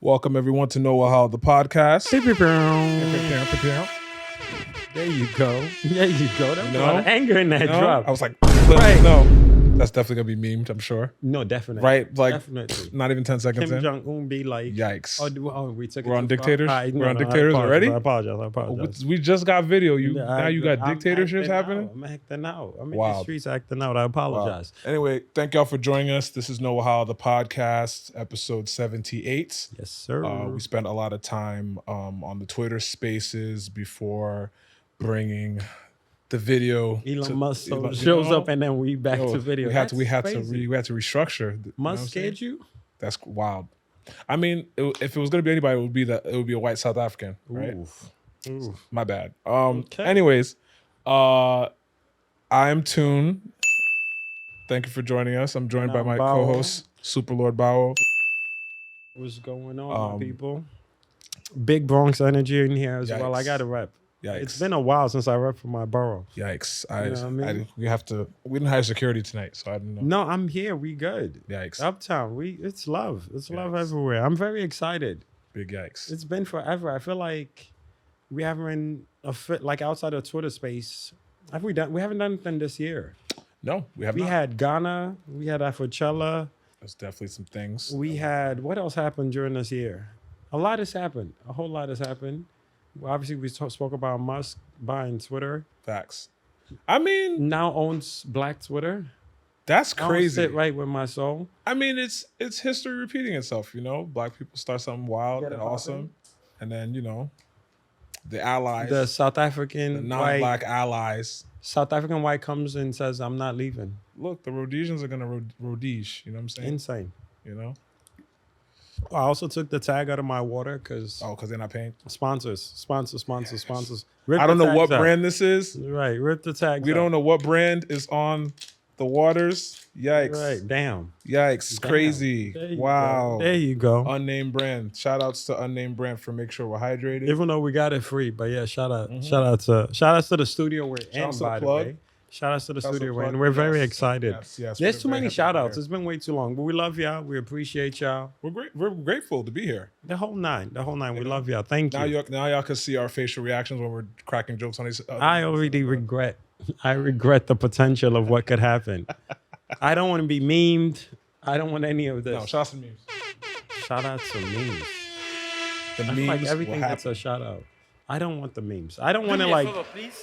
Welcome everyone to No Wahala, the podcast. There you go. There you go. There was a lot of anger in that drop. I was like, no, that's definitely gonna be memed, I'm sure. No, definitely. Right? Like, definitely. not even 10 seconds Kim in. Jong-un be like, Yikes. We took it We're on too far. dictators? Right, We're on dictators already? I apologize. We just got video. Now you got I'm dictatorships acting happening? out. I'm acting out. I'm in Wow. the streets acting out. I apologize. Wow. Anyway, thank y'all for joining us. This is No Wahala, the podcast, episode 78. Yes, sir. We spent a lot of time on the Twitter spaces before bringing the video. Elon Musk shows up and then we back to video. We had to restructure. Musk scared you? That's wild. I mean, if it was going to be anybody, it would be a white South African, right? Oof. My bad. Okay. Anyways, I'm Tune. Thank you for joining us. I'm joined by my co-host, Super Lord Bawo. What's going on, my people? Big Bronx energy in here as well. I got to rep. Yikes. It's been a while since I rep for my borough. Yikes. We didn't hire security tonight, so I didn't know. No, I'm here. We good. Yikes. Uptown. It's love. It's love everywhere. I'm very excited. Big yikes. It's been forever. I feel like we haven't like outside of Twitter space. We haven't done anything this year. No, we haven't. We had Ghana. We had Afrochella. There's definitely some things. We had, what else happened during this year? A lot has happened. A whole lot has happened. Well, obviously, we spoke about Musk buying Twitter. Facts. I mean, now owns Black Twitter. That's crazy. Sit right with my soul. I mean, it's history repeating itself. You know, Black people start something wild and awesome, and then the allies, the South African, the non-Black allies. South African white comes and says, "I'm not leaving." Look, the Rhodesians are gonna Rhodesia. You know what I'm saying? Insane. You know. I also took the tag out of my water because they're not paying. Sponsors. I don't know what brand this is. Right, rip the tag. We don't know what brand is on the waters. Yikes! Right, damn. Yikes! Damn. Wow! There you go. Unnamed brand. Shout outs to unnamed brand for make sure we're hydrated. Even though we got it free, but yeah, shout outs to the studio we're in. By the way. Shout outs to the studio, and we're very excited. Yes, there's too many shout outs. It's been way too long, but we love y'all. We appreciate y'all. We're grateful to be here. The whole nine. We love y'all. Thank you. Now y'all can see our facial reactions when we're cracking jokes on these. I already regret. I regret the potential of what could happen. I don't want to be memed. I don't want any of this. No, shout out to memes. Shout out to memes. The I memes like everything gets a shout out. I don't want the memes. I don't want to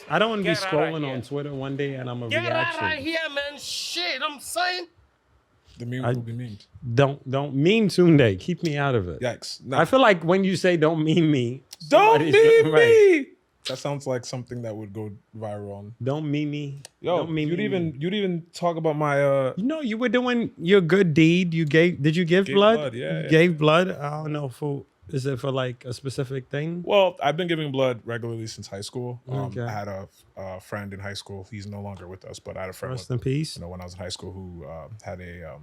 I don't want to be scrolling on Twitter one day and I'm a reaction. Get right here, man. Shit, I'm saying. The meme will be memed. Don't meme Tune Day. Keep me out of it. Yikes. No. I feel like when you say don't meme me. Don't meme me. That sounds like something that would go viral on. Don't meme me. Yo, don't meme you'd even talk about my you were doing your good deed. Did you give blood? Yeah. You gave blood? I don't know is it for like a specific thing? Well, I've been giving blood regularly since high school. Okay. I had a friend in high school. He's no longer with us, but I had a friend. Rest in peace. When I was in high school, who had a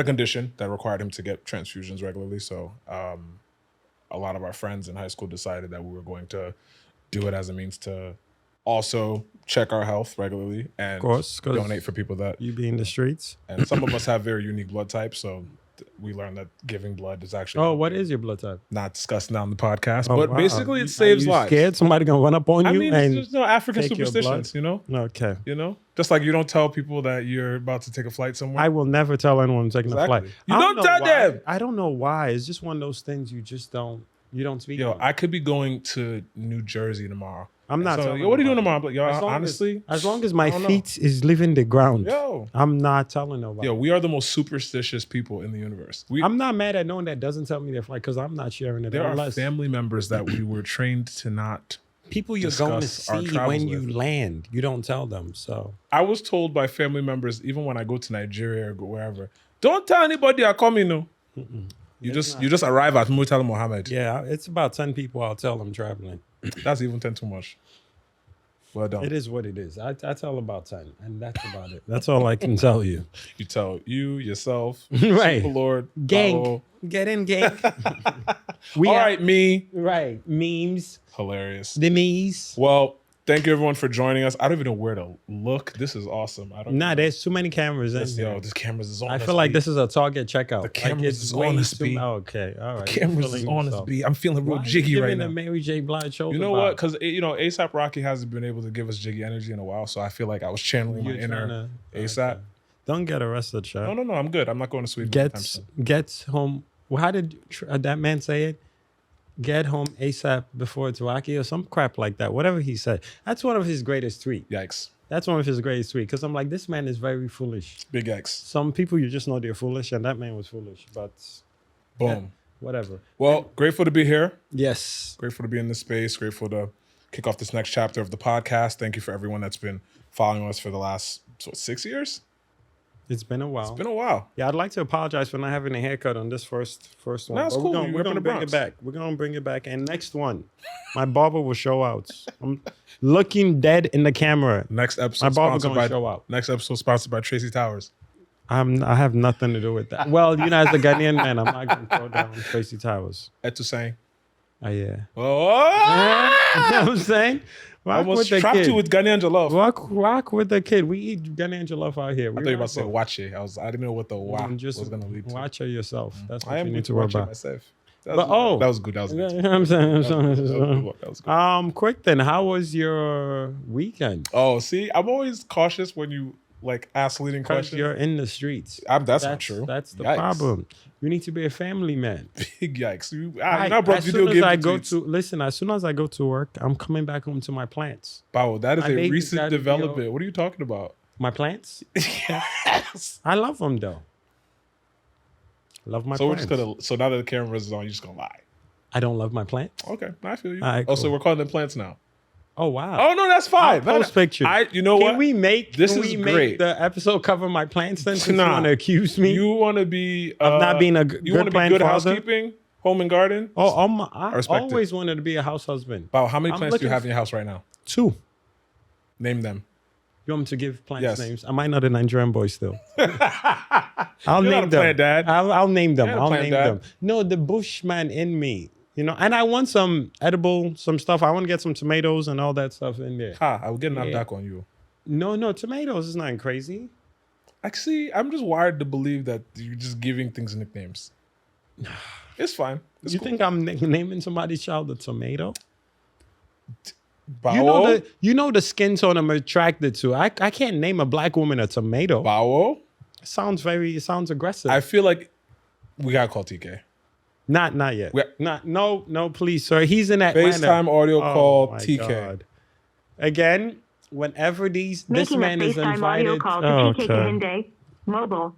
condition that required him to get transfusions regularly. So a lot of our friends in high school decided that we were going to do it as a means to also check our health regularly and of course, donate for people that you be in the streets. And some of us have very unique blood types, so we learned that giving blood is actually. Oh, what is your blood type? Not discussed now on the podcast, but basically it saves lives. Scared somebody gonna run up on you? I mean, and there's no African superstitions, you know. Okay. You know, just like you don't tell people that you're about to take a flight somewhere. I will never tell anyone I'm taking a flight. You don't tell them. I don't know why. It's just one of those things you just don't. You don't speak. Yo, I could be going to New Jersey tomorrow. I'm not. So, what are you doing tomorrow? But yo, honestly, as long as my feet is leaving the ground, yo, I'm not telling nobody. Yo, we are the most superstitious people in the universe. I'm not mad at no one that doesn't tell me their flight because I'm not sharing it. There are family members that we were trained to not. People you're going to see when you land, you don't tell them. So I was told by family members, even when I go to Nigeria or go wherever, don't tell anybody I'm coming. No, you just arrive at Murtala Mohammed. Yeah, it's about 10 people. I'll tell them traveling. That's even 10 too much. Well done. It is what it is. I tell about 10, and that's about it. That's all I can tell you. You tell yourself, right? Super Lord, gang, Bawo. Get in, gang. All right, me. Right, memes. Hilarious. The memes. Well, Thank you everyone for joining us. I don't even know where to look. This is awesome. I don't know. There's too many cameras in here. Yo, this cameras is on. I feel like this is a Target checkout. The cameras is on us, B. Okay, all right. Cameras is on us, B. I'm feeling real jiggy right now. The Mary J. Blige shoulder. You know what? Because ASAP Rocky hasn't been able to give us jiggy energy in a while, so I feel like I was channeling my inner ASAP. Okay. Don't get arrested, Chuck. No, I'm good. I'm not going to Sweden. Gets home. Well, how did that man say it? Get home ASAP before it's Rocky or some crap like that. Whatever he said. That's one of his greatest tweets. Yikes. That's one of his greatest tweets. Because I'm like, this man is very foolish. Big yikes. Some people, you just know they're foolish, and that man was foolish. But boom. Yeah, whatever. Well, grateful to be here. Yes. Grateful to be in this space. Grateful to kick off this next chapter of the podcast. Thank you for everyone that's been following us for the last 6 years. It's been a while. It's been a while. Yeah, I'd like to apologize for not having a haircut on this first one. No, it's cool. We're gonna bring it back. We're gonna bring it back. And next one, my barber will show out. I'm looking dead in the camera. Next episode, my barber gonna show out. Next episode sponsored by Tracy Towers. I have nothing to do with that. Well, as the Ghanaian man, I'm not gonna throw down Tracy Towers. Etusang. Oh yeah. Oh! You know what I'm saying? Almost trapped you with Ghanaian jollof. Rock with the kid. We eat Ghanaian jollof out here. I thought you were about to say wache. I didn't know what the wa was going to lead to. Watch it yourself. That's what I am you going need to worry watch it about. myself. That was good. That was good. You know what I'm saying? That was good. Quick then, how was your weekend? Oh, see, I'm always cautious when you ask leading Because questions. you're in the streets. That's not true. That's the Yikes. problem. You need to be a family man. Big yikes. As soon as I go to work, I'm coming back home to my plants. Bawo, that is a recent development. What are you talking about? My plants? Yes. I love them though. Love my plants. So now that the camera is on, you're just gonna lie. I don't love my plants. Okay, I feel you. All right, cool. So we're calling them plants now. Oh wow. Oh no, that's fine. I'll post pictures. You know what? Can we make great. the episode cover my plants then? Since you want to accuse me? You want to be of not being a good plant good father? Housekeeping, home and garden. I always wanted to be a house husband. Wow, how many plants do you have in your house right now? 2. Name them. You want me to give plants names? I might not a Nigerian boy still. I'll name them. Dad. I'll name them. I'll name them. No, the bushman in me. And I want some some stuff. I want to get some tomatoes and all that stuff in there. I will get an back on you. No, tomatoes is not crazy. Actually, I'm just wired to believe that you're just giving things nicknames. It's fine. It's you cool. think I'm naming somebody's child a tomato? Bawo? You know the skin tone I'm attracted to. I can't name a black woman a tomato. Bawo? It sounds aggressive. I feel like we gotta call TK. Not yet. No, please, sir. He's in Atlanta. FaceTime audio call TK. God. Again, whenever this man is invited. Audio call to TK Kehinde, mobile.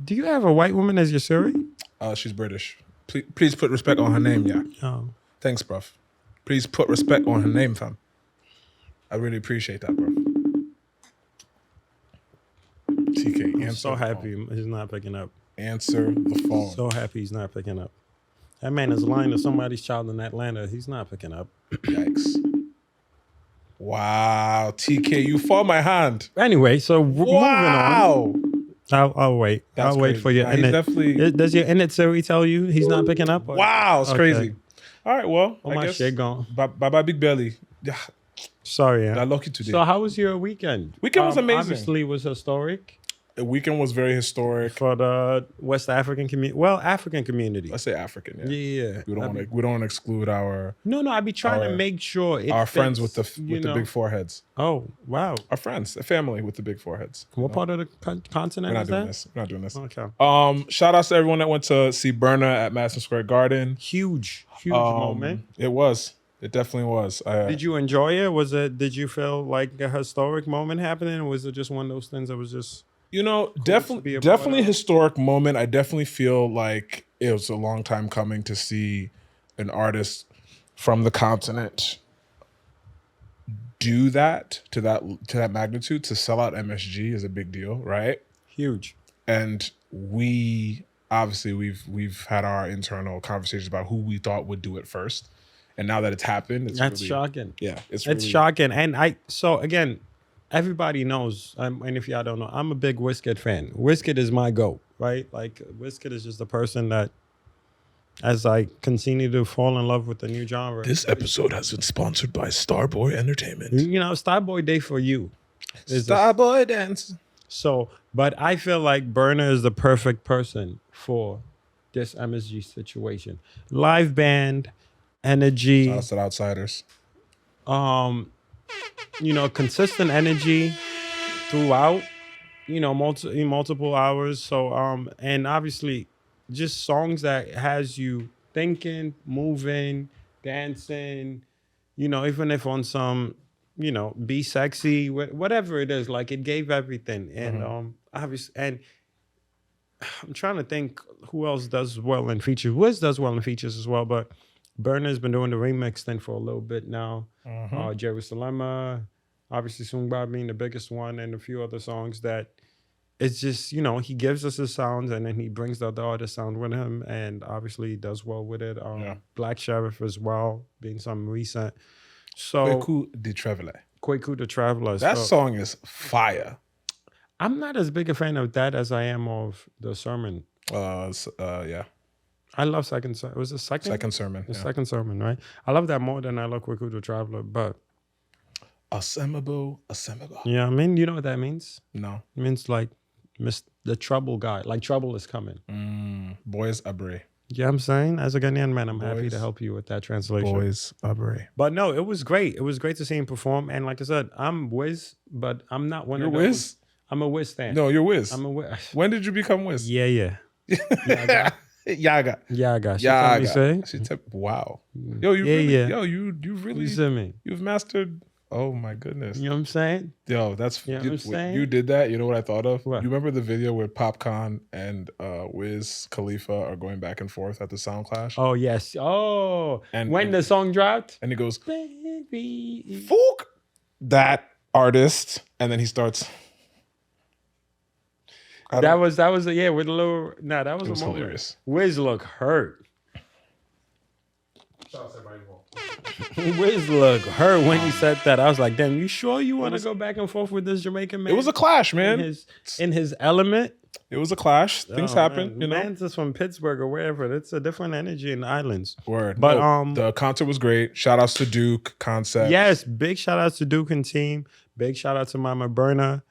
Do you have a white woman as your Siri? She's British. Please put respect on her name, yeah. Oh. Thanks, bruv. Please put respect on her name, fam. I really appreciate that, bro. TK, answer. I'm so happy he's not picking up. Answer the phone. So happy he's not picking up. That man is lying to somebody's child in Atlanta. He's not picking up. Yikes. Wow, TK, you fall my hand. Anyway, so moving on. I'll wait. That's I'll wait crazy. for you. Does your Innit Siri tell you he's not picking up? Wow, it's crazy. All right, well, I guess shit gone. Bye, Big Belly. Yeah. Sorry, yeah. Not lucky today. So how was your weekend? Weekend was amazing. Obviously, it was historic. The weekend was very historic for the West African community. Well, African community. Let's say African. Yeah. We don't want to exclude our. No. I'd be trying to make sure our friends with the big foreheads. Oh wow. Our friends, a family with the big foreheads. What part of the continent is that? We're not doing this. Okay. Shout outs to everyone that went to see Burna at Madison Square Garden. Huge moment. It was. It definitely was. Did you enjoy it? Did you feel like a historic moment happening, or was it just one of those things that was just? Definitely historic moment. I definitely feel like it was a long time coming to see an artist from the continent do that to that magnitude. To sell out MSG is a big deal, right? Huge. And we've had our internal conversations about who we thought would do it first. And now that it's happened, that's shocking. Yeah, it's shocking. And again, everybody knows, and if y'all don't know, I'm a big Wizkid fan. Wizkid is my GOAT, right? Like, Wizkid is just a person that as I continue to fall in love with the new genre. This episode has been sponsored by Starboy Entertainment. You know, Starboy Day for you. Starboy Dance. So, but I feel like Burna is the perfect person for this MSG situation. Live band, energy, Shout out to the Outsiders. you know, consistent energy throughout, you know, multiple hours. So, and obviously just songs that has you thinking, moving, dancing, you know, even if on some, you know, be sexy, whatever it is, like it gave everything. And obviously, and I'm trying to think who else does well in features. Wiz does well in features as well, but Burna's been doing the remix thing for a little bit now. Jerusalem, obviously Sungba being the biggest one, and a few other songs that it's just, you know, he gives us his sounds and then he brings the other artist sound with him, and obviously he does well with it. Black Sheriff as well, being some recent. So Kweku the Traveler. Kweku the Traveler. That So song is fire. I'm not as big a fan of that as I am of the sermon. Yeah. I love second. It was the second. Second sermon. The second sermon, right? I love that more than I love Kweku the Traveler. But Assemble. yeah, I mean, you know what that means? No. It means like the trouble guy. Like trouble is coming. Boys Abre. Yeah, I'm saying, as a Ghanaian man, I'm happy Boys. to help you with that translation. Boys Abre. But no, it was great. It was great to see him perform. And like I said, I'm Wiz, but I'm not one You're of those. Wiz? I'm a Wiz fan. No, you're Wiz. I'm a Wiz. When did you become Wiz? Yeah. Yaga. Yaga. She told me say. Wow. Yo, you you've really You see me? you've mastered. Oh my goodness. You know what I'm saying? Yo, that's You know what I'm saying? you did that. You know what I thought of? What? You remember the video where Popcorn and Wiz Khalifa are going back and forth at the sound clash? Oh, yes. Oh, And- when and- the song dropped? And he goes, Baby. "Fook that artist," and then he starts. That was yeah, with a little, nah, that was It was a moment. hilarious. Wiz look hurt. Wiz look hurt when he said that. I was like, damn, you sure you want to go back and forth with this Jamaican man? It was a clash, man. in his element. It was a clash. Things happen, man. you know. Man's just from Pittsburgh or wherever. It's a different energy in the islands. Word. But No, the concert was great. Shout outs to Duke, Concept. yes, big shout outs to Duke and team. Big shout out to Mama Burna.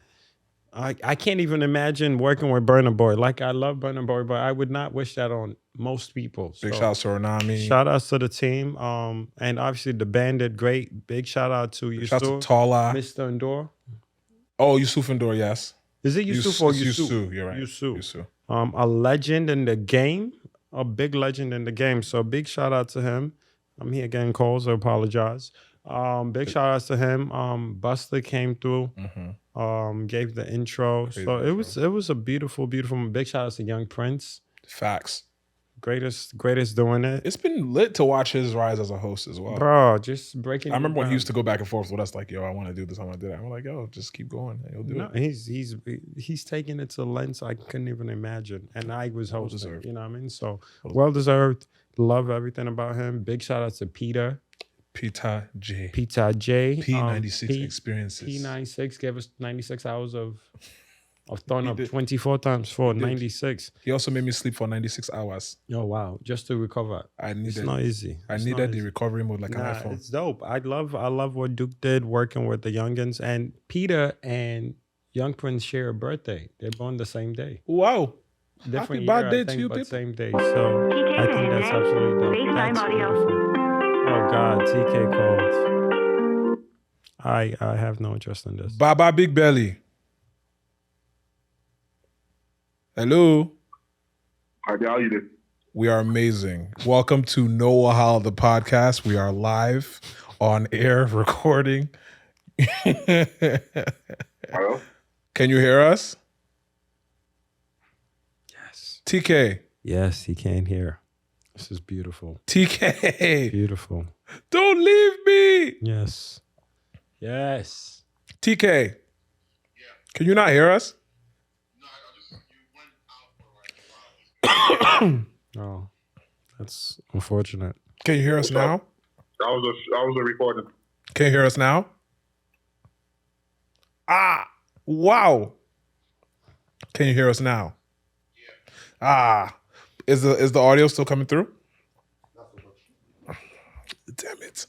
I can't even imagine working with Burna Boy. Like, I love Burna Boy, but I would not wish that on most people. Big So, shout outs to Renami. shout outs to the team. And obviously the band did great. Big shout out to Shout out Yusuf, to Tala. Mr. Endor. Oh, Yusuf Endor, yes. Is it Yusuf or Yusuf? Yusuf, you're right. Yusuf. A legend in the game, a big legend in the game. So big shout out to him. I'm here getting calls, so I apologize. Big shout outs to him. Buster came through, gave the intro. Crazy so intro. it was a beautiful big shout outs to Young Prince. Facts. Greatest doing it. It's been lit to watch his rise as a host as well. Bro, just breaking. I remember when he used to go back and forth with us, like, yo, I want to do this, I want to do that. I'm like, yo, just keep going. He'll do No, it. he's taking it to lengths I couldn't even imagine, and I was hosting. deserved. You know what I mean? So well deserved. Love everything about him. Big shout out to Peter J. J. P96 experiences. P96 gave us 96 hours of throwing up did. 24 times 4, did. 96. He also made me sleep for 96 hours. Oh wow, just to recover. I It's needed not easy. I It's needed not the easy. recovery mode like an Nah, iPhone. it's dope. I love what Duke did working with the youngins, and Peter and Young Prince share a birthday. They're born the same day. Wow. Different Happy year, birthday I to think, you, but people. same day. So I think that's absolutely dope. FaceTime That's audio. beautiful. Oh God, TK called. I have no interest in this. Baba Big Belly. Hello. How y'all you doing? We are amazing. Welcome to No Wahala, the podcast. We are live on air recording. Hello? Can you hear us? Yes. TK. Yes, he can't hear. This is beautiful. TK. Beautiful. Don't leave me. Yes. Yes. TK. Can you not hear us? Oh, that's unfortunate. Can you hear us now? I was a recording. Can you hear us now? Ah, wow. Can you hear us now? Yeah. Ah, is the audio still coming through? Damn it.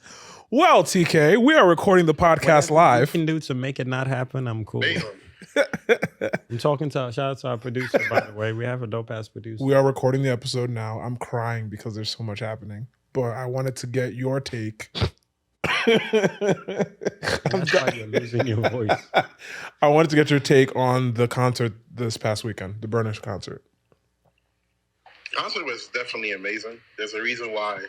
Well, TK, we are recording the podcast Whatever live. you can do to make it not happen, I'm cool. Damn. I'm talking to shout out to our producer, by the way. We have a dope ass producer. We are recording the episode now. I'm crying because there's so much happening. But I wanted to get your take. That's why you're losing your voice. I wanted to get your take on the concert this past weekend, the Burna concert. Concert was definitely amazing. There's a reason why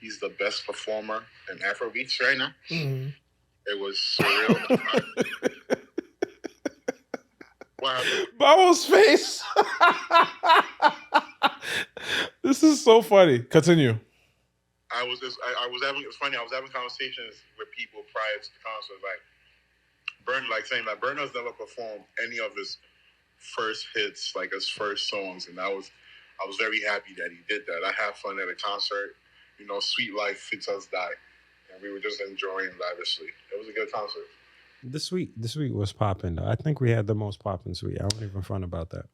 he's the best performer in Afrobeats right now. Mm-hmm. It was surreal. What happened? Bawo's face. This is so funny. Continue. I was having, it's funny, I was having conversations with people prior to the concert, like Burna, like saying that Burna's never performed any of his first hits, like his first songs, and I was very happy that he did that. I had fun at a concert, you know, Sweet Life Fits Us Die, and we were just enjoying lavishly. It was a good concert. The suite was popping though. I think we had the most popping suite. I don't even front about that.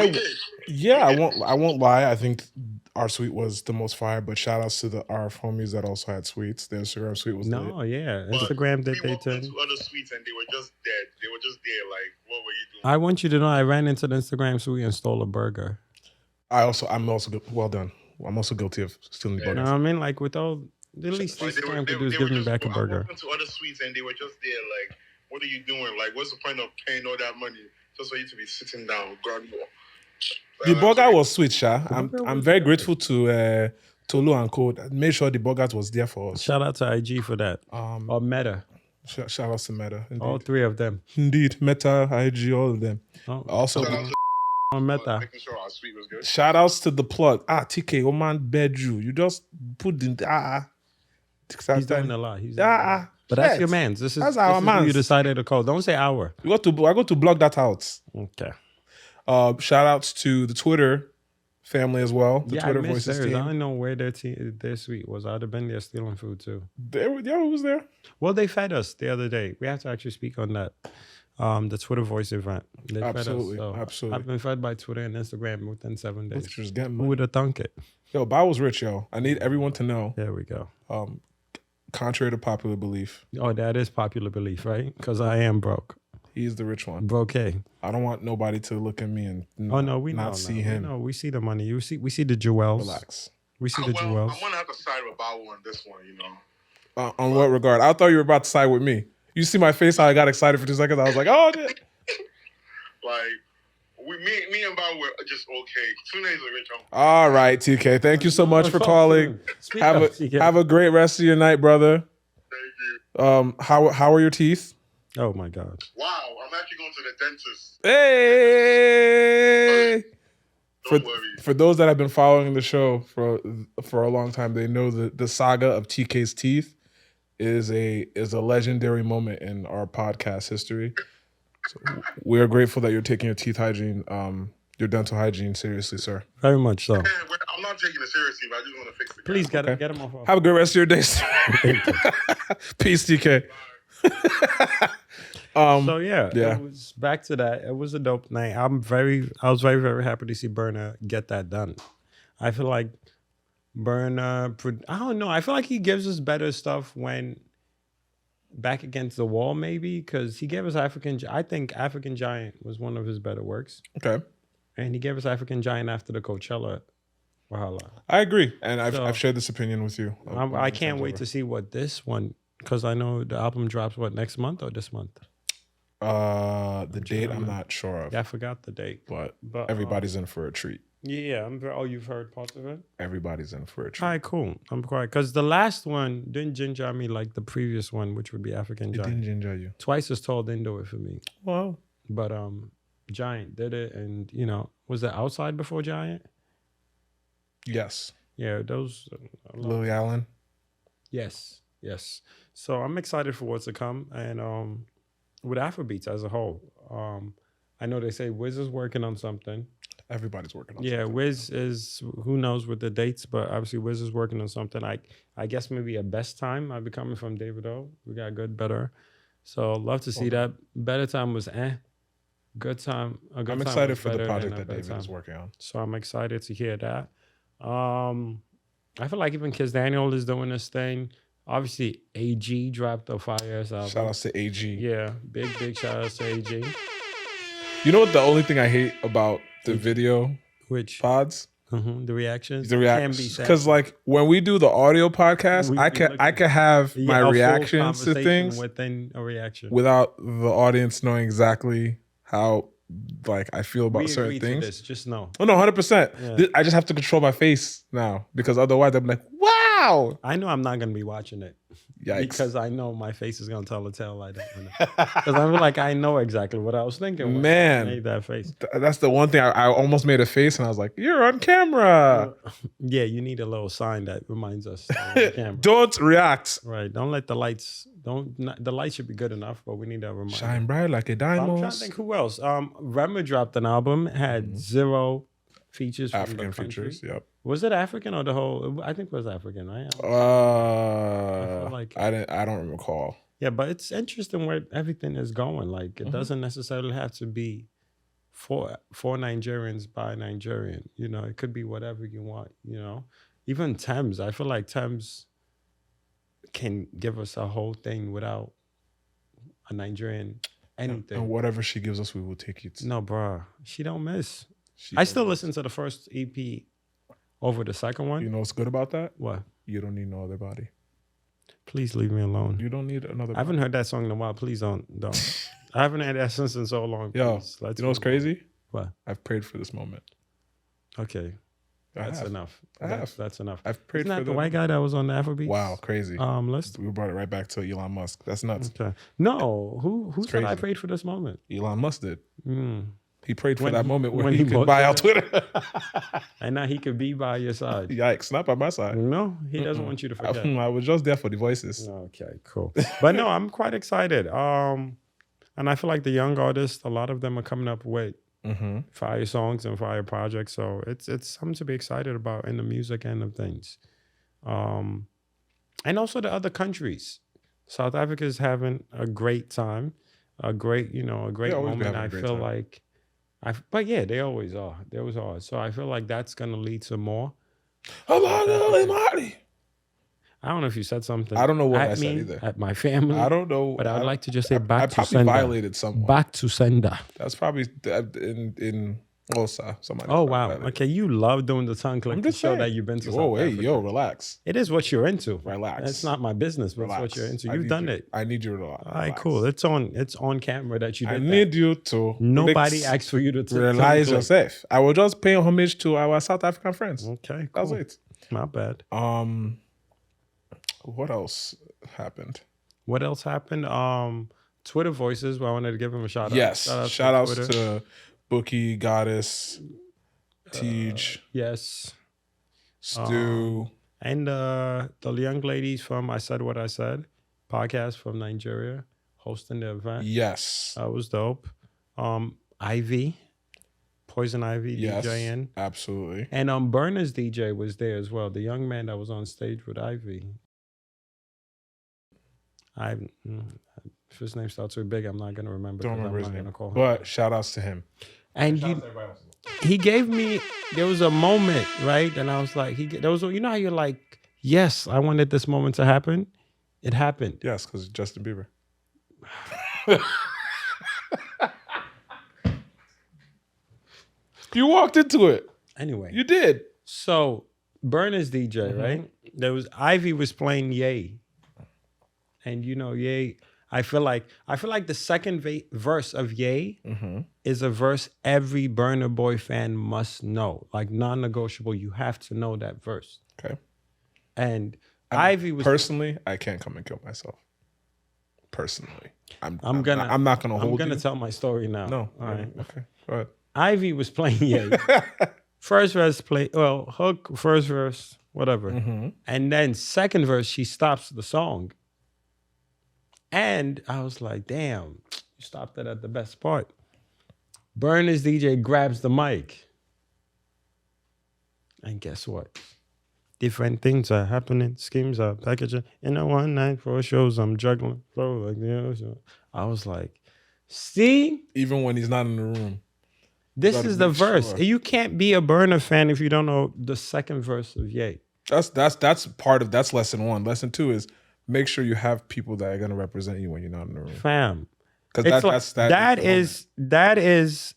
We did. I won't lie. I think our suite was the most fire, but shout outs to our homies that also had suites. The Instagram suite was lit. Yeah. But Instagram did we they walked too. into other suites and they were just dead. They were just there, like, what were you doing? I want you to know I ran into the Instagram suite and stole a burger. I'm also well done. I'm also guilty of stealing the You know burgers. what I mean? Like with all the least Like, Instagram could do is give me back a I burger. walked into other suites and they were just there, like, what are you doing? Like, what's the point of paying all that money just for you to be sitting down, ground more? The burger was sweet, Sha. burger I'm was very good. grateful to Tolu and Co. Made sure the burgers was there for us. Shout out to IG for that. Or Meta. Shout out to Meta. Indeed. All three of them. Indeed. Meta, IG, all of them. Oh, Also, Shout out to on Meta. making sure our suite was good. shout outs to the plug. TK, Oman bed you just put in He's doing a lot. He's doing a lot. But that's your man's. This is That's our who you man's. decided to call. Don't say our. I got to blog that out. Okay. Shout outs to the Twitter family as well. The Yeah, Twitter I missed Voices theirs. I team. don't know where their suite was. I'd have been there stealing food too. Who was there? Well, they fed us the other day. We have to actually speak on that. The Twitter Voice event. They Absolutely, fed us. So absolutely. I've been fed by Twitter and Instagram within 7 days. Just getting Who money. would have thunk it? Yo, Bow was rich, yo. I need everyone to know. There we go. Contrary to popular belief, Oh, that is popular belief, right? Because I am broke. he's the rich one. Broke. I don't want nobody to look at me and Oh no, we not know. see now. him. No, we see the money. We see the jewels. Relax. We see the Well, jewels. I'm going to have to side with Bawo on this one, you know. On what regard? I thought you were about to side with me. You see my face, how I got excited for 2 seconds. I was like, oh, shit. Like, me and Bawo were just okay. Tune Day's a rich uncle. All right, TK. Thank you so much for calling. Speak Have up, TK. a great rest of your night, brother. Thank you. How are your teeth? Oh my God. Wow, I'm actually going to the dentist. Hey. Don't worry. For those that have been following the show for a long time, they know that the saga of TK's teeth is a legendary moment in our podcast history. So we are grateful that you're taking your teeth hygiene, your dental hygiene seriously, sir. Very much so. Man, I'm not taking it seriously, but I just want to fix the Please camera. get him off. Have a great rest of your day, sir. Peace, TK. So yeah, yeah. it was back to that. It was a dope night. I was very, very happy to see Burna get that done. I feel like Burna, I don't know. I feel like he gives us better stuff when back against the wall, maybe, because he gave us I think African Giant was one of his better works. Okay. And he gave us African Giant after the Coachella Wahala. I agree, and I've So- shared this opinion with you. I can't wait to see what this one, because I know the album drops, next month or this month? The date I'm not sure of, Yeah, I forgot the date. but But everybody's in for a treat. Yeah, you've heard parts of it? Everybody's in for a treat. All right, cool. I'm quiet. Because the last one didn't ginger me like the previous one, which would be African It Giant. didn't ginger you. Twice as tall didn't do it for me. Wow. But Giant did it. And, was it Outside before Giant? Yes. Yeah, those. Lily Allen. Yes. So I'm excited for what's to come. And with Afrobeats as a whole, I know they say Wiz is working on something. Everybody's working on Yeah, something. Wiz is, who knows with the dates, but obviously Wiz is working on something. I guess maybe a best time might be coming from David O. We got good, better. So love to see that. Better time was good time. A good I'm time excited was for the better project than a that better David time. is working on. So I'm excited to hear that. I feel like even Kiss Daniel is doing this thing. Obviously, AG dropped a fire ass album. Shout out to AG. Yeah, big shout out to AG. You know what? The only thing I hate about the video Which pods, the reactions, the can be reactions, sad. because like when we do the audio podcast, We I be can looking- have Yeah, my a full reactions to conversation things within a reaction. without the audience knowing exactly how like I feel about We certain agree to things. this. Just know. Oh no, 100%. Yeah. I just have to control my face now because otherwise I'm like, wow. I know I'm not gonna be watching it Yikes. because I know my face is gonna tell a tale I don't know. Because I'm like, I know exactly what I was thinking when Man. I made that face. That's the one thing I almost made a face and I was like, you're on camera. Yeah, you need a little sign that reminds us. On the camera. Don't react. Right. Don't let the lights. The lights should be good enough, but we need a reminder. Shine bright like a I'm trying diamond. to think who else. Rema dropped an album, had 0 features from African the country. features. Yep. Was it African or the whole? I think it was African, right? like- I don't recall. Yeah, but it's interesting where everything is going. Like it doesn't necessarily have to be for Nigerians by Nigerian. You know, it could be whatever you want. You know, even Thames. I feel like Thames can give us a whole thing without a Nigerian anything. And whatever she gives us, we will take it. No, bro, she don't miss. She I still don't- listen to the first EP over the second one. You know what's good about that? What? You don't need no other body. Please leave me alone. You don't need another I haven't heard that song in a while. Please don't. I haven't had that since in so long. Yo, Please, let's you know what's move on. crazy? What? I've prayed for this moment. Okay, that's enough. I have. That's enough. I've prayed Isn't for that the them. white guy that was on the Afrobeats? Wow, crazy. Let's. We brought it right back to Elon Musk. That's nuts. Okay. No, who said I crazy. prayed for this moment? Elon Musk did. Mm. He prayed for When that he- moment where when he he could bought buy out Twitter. And now he could be by your side. Yikes, not by my side. No, he doesn't want you to forget. I was just there for the voices. Okay, cool. But no, I'm quite excited. And I feel like the young artists, a lot of them are coming up with fire songs and fire projects. So it's something to be excited about in the music end of things. And also the other countries. South Africa is having a great time, a great They always be moment. having a I great feel time. like, but yeah, they always are. They always are. So I feel like that's gonna lead to more. I don't know if you said something. I don't know what at I said me, either. At my family. I don't know. But I would like to just say I back to probably sender. violated someone. Back to sender. That's probably in Musa. Somebody. Oh wow. violated. Okay, you love doing the tongue click I'm to just show saying. that you've been to Whoa, South hey, Africa. yo, relax. It is what you're into. Relax. It's not my business, but it's what Relax. you're into. I You've need done you- it. I need you to relax. All right, cool. It's on camera that you I did that. need you to Nobody asked for you to realize click. yourself. I was just paying homage to our South African friends. Okay, That's cool. it. Not bad. What else happened? What else happened? Twitter Voices. Well, I wanted to give him a shout out. Yes. Shout outs Twitter. to Bookie, Goddess, Tej, Yes. Stu. And the young ladies from I Said What I Said podcast from Nigeria hosting the event. Yes. That was dope. Ivy, Poison Ivy Yes. DJing. Absolutely. And Burna's DJ was there as well. The young man that was on stage with Ivy. If his name starts with big, I'm not gonna remember. Don't 'cause remember I'm his not name. gonna call him. But shout outs to him. And he gave me. There was a moment, right? And I was like, there was. You know how you're like, yes, I wanted this moment to happen. It happened. Yes, because Justin Bieber. You walked into it. Anyway, You did. so Burna's DJ, right? There was Ivy was playing Ye, and you know Ye. I feel like the second verse of Ye is a verse every Burna Boy fan must know, like non-negotiable. You have to know that verse. Okay. And Ivy was Personally, I can't come and kill myself. Personally. I'm not gonna hold I'm gonna you. tell my story now. No. All right. Okay. Go ahead. Ivy was playing Ye. First verse hook, first verse, whatever. And then second verse, she stops the song. And I was like, damn, you stopped it at the best part. Burna's DJ grabs the mic. And guess what? Different things are happening. Schemes are packaging. In a one night, 4 shows, I'm juggling. Flow like the ocean. I was like, see? Even when he's not in the room. This Gotta is the make verse. sure. You can't be a Burna fan if you don't know the second verse of Ye. That's lesson 1. Lesson 2 is make sure you have people that are gonna represent you when you're not in the room. Fam. Because that is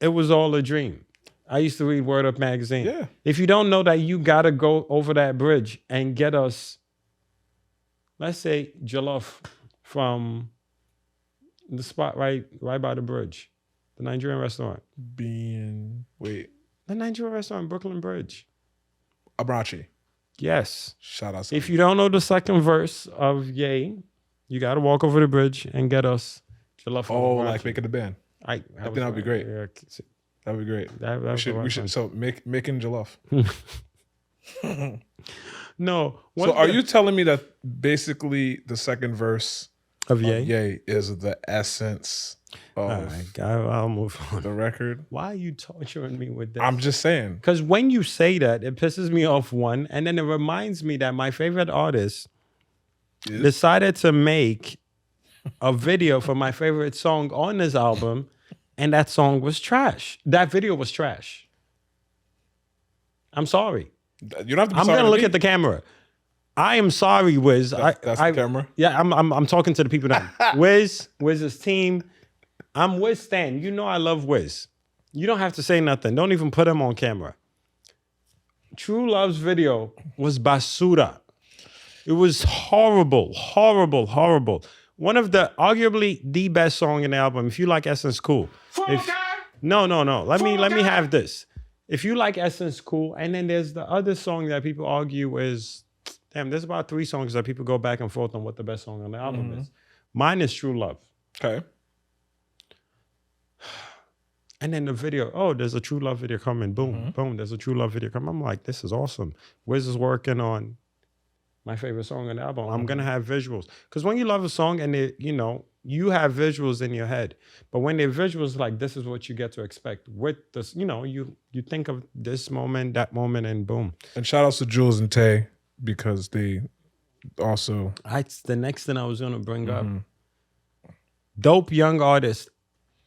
it was all a dream. I used to read Word Up magazine. Yeah. If you don't know that, you gotta go over that bridge and get us, let's say, jollof from the spot right by the bridge, the Nigerian restaurant. The Nigerian restaurant, Brooklyn Bridge. Abrachi. Yes. Shout out. If you don't know the second verse of Ye, you gotta walk over the bridge and get us jollof. Oh, like making the band. I think that'd be great. Yeah, That'd be great. We should. So making jollof. No. So are you telling me that basically the second verse of Ye is the essence of I'll move on. the record? Why are you torturing me with this? I'm just saying. Because when you say that, it pisses me off, one, and then it reminds me that my favorite artist decided to make a video for my favorite song on this album, and that song was trash. That video was trash. I'm sorry. You don't have to be I'm sorry gonna to look me. at the camera. I am sorry, Wiz. That's the camera? Yeah, I'm talking to the people now. Wiz's team. I'm Wiz Stan. You know I love Wiz. You don't have to say nothing. Don't even put him on camera. True Love's video was basura. It was horrible, horrible, horrible. One of arguably the best song in the album. If you like Essence, cool. No. Let me have this. If you like Essence, cool. And then there's the other song that people argue is, damn, there's about 3 songs that people go back and forth on what the best song on the album is. Mine is True Love. Okay. And then the video, there's a True Love video coming. Boom, boom, there's a True Love video coming. I'm like, this is awesome. Wiz is working on my favorite song on the album. I'm going to have visuals. Because when you love a song and you have visuals in your head. But when they're visuals, like, this is what you get to expect. With this, you think of this moment, that moment, and boom. And shout outs to Jules and Tay, because they also... That's the next thing I was going to bring up. Dope young artists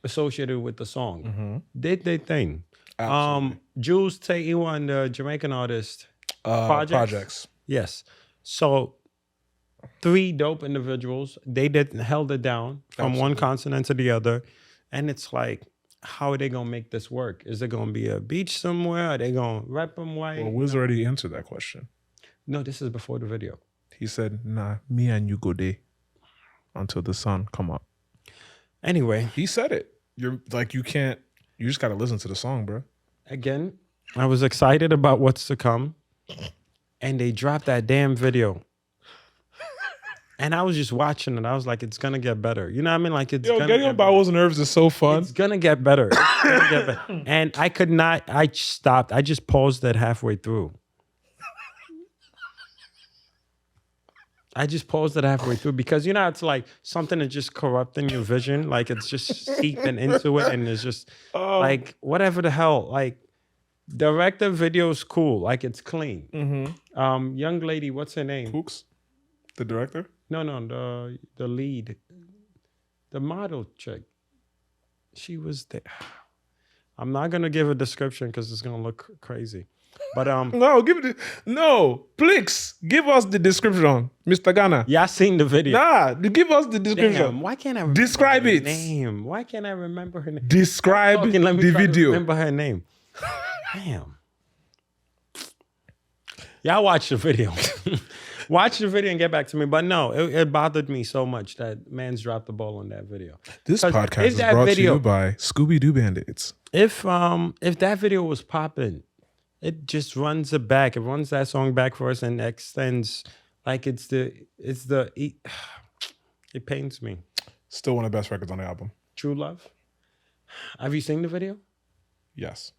associated with the song did their thing. Jules, Tay, Iwan, the Jamaican artist. Projects. Yes. So 3 dope individuals. They held it down from one continent to the other. And it's like, how are they going to make this work? Is it going to be a beach somewhere? Are they going to rep them white? Well, Wiz already answered that question. No, this is before the video. He said, nah, me and you go there until the sun come up. Anyway. He said it. You're like, you just got to listen to the song, bro. Again, I was excited about what's to come. And they dropped that damn video. And I was just watching it. I was like, it's going to get better. You know what I mean? Like, it's going to getting on Bawo's nerves is so fun. It's going to get better. And I stopped. I just paused it halfway through. Because, it's like something is just corrupting your vision. Like, it's just seeping into it. And it's just like, whatever the hell. Like, director video's cool. Like, it's clean. Young lady, what's her name? Hooks? The director? No, the lead. The model chick. She was there. I'm not going to give a description because it's going to look crazy. But No, please give us the description, Mr. Ghana. Yeah, I seen the video. Nah, give us the description. Damn, why can't I remember describe her it? Name? Why can't I remember her name? Describe the video. Remember her name. Damn. Y'all watch the video. Watch the video and get back to me. But no, it bothered me so much that man's dropped the ball on that video. This podcast is brought to you by Scooby-Doo Band-Aids. If that video was popping, it just runs it back. It runs that song back for us and extends like it pains me. Still one of the best records on the album. True Love. Have you seen the video? Yes.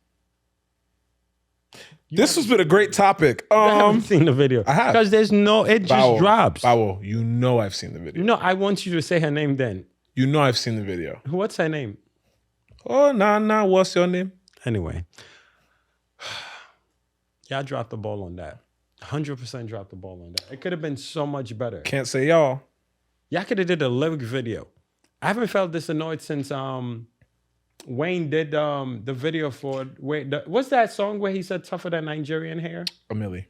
This has been a great topic. I haven't seen the video. I have. Because just drops. Bawo, you know I've seen the video. No, I want you to say her name then. You know I've seen the video. What's her name? Oh, nah, what's your name? Anyway. Y'all dropped the ball on that. 100% dropped the ball on that. It could have been so much better. Can't say y'all. Y'all could have did a lyric video. I haven't felt this annoyed since Wayne did the video for what's that song where he said tougher than Nigerian hair? A milli.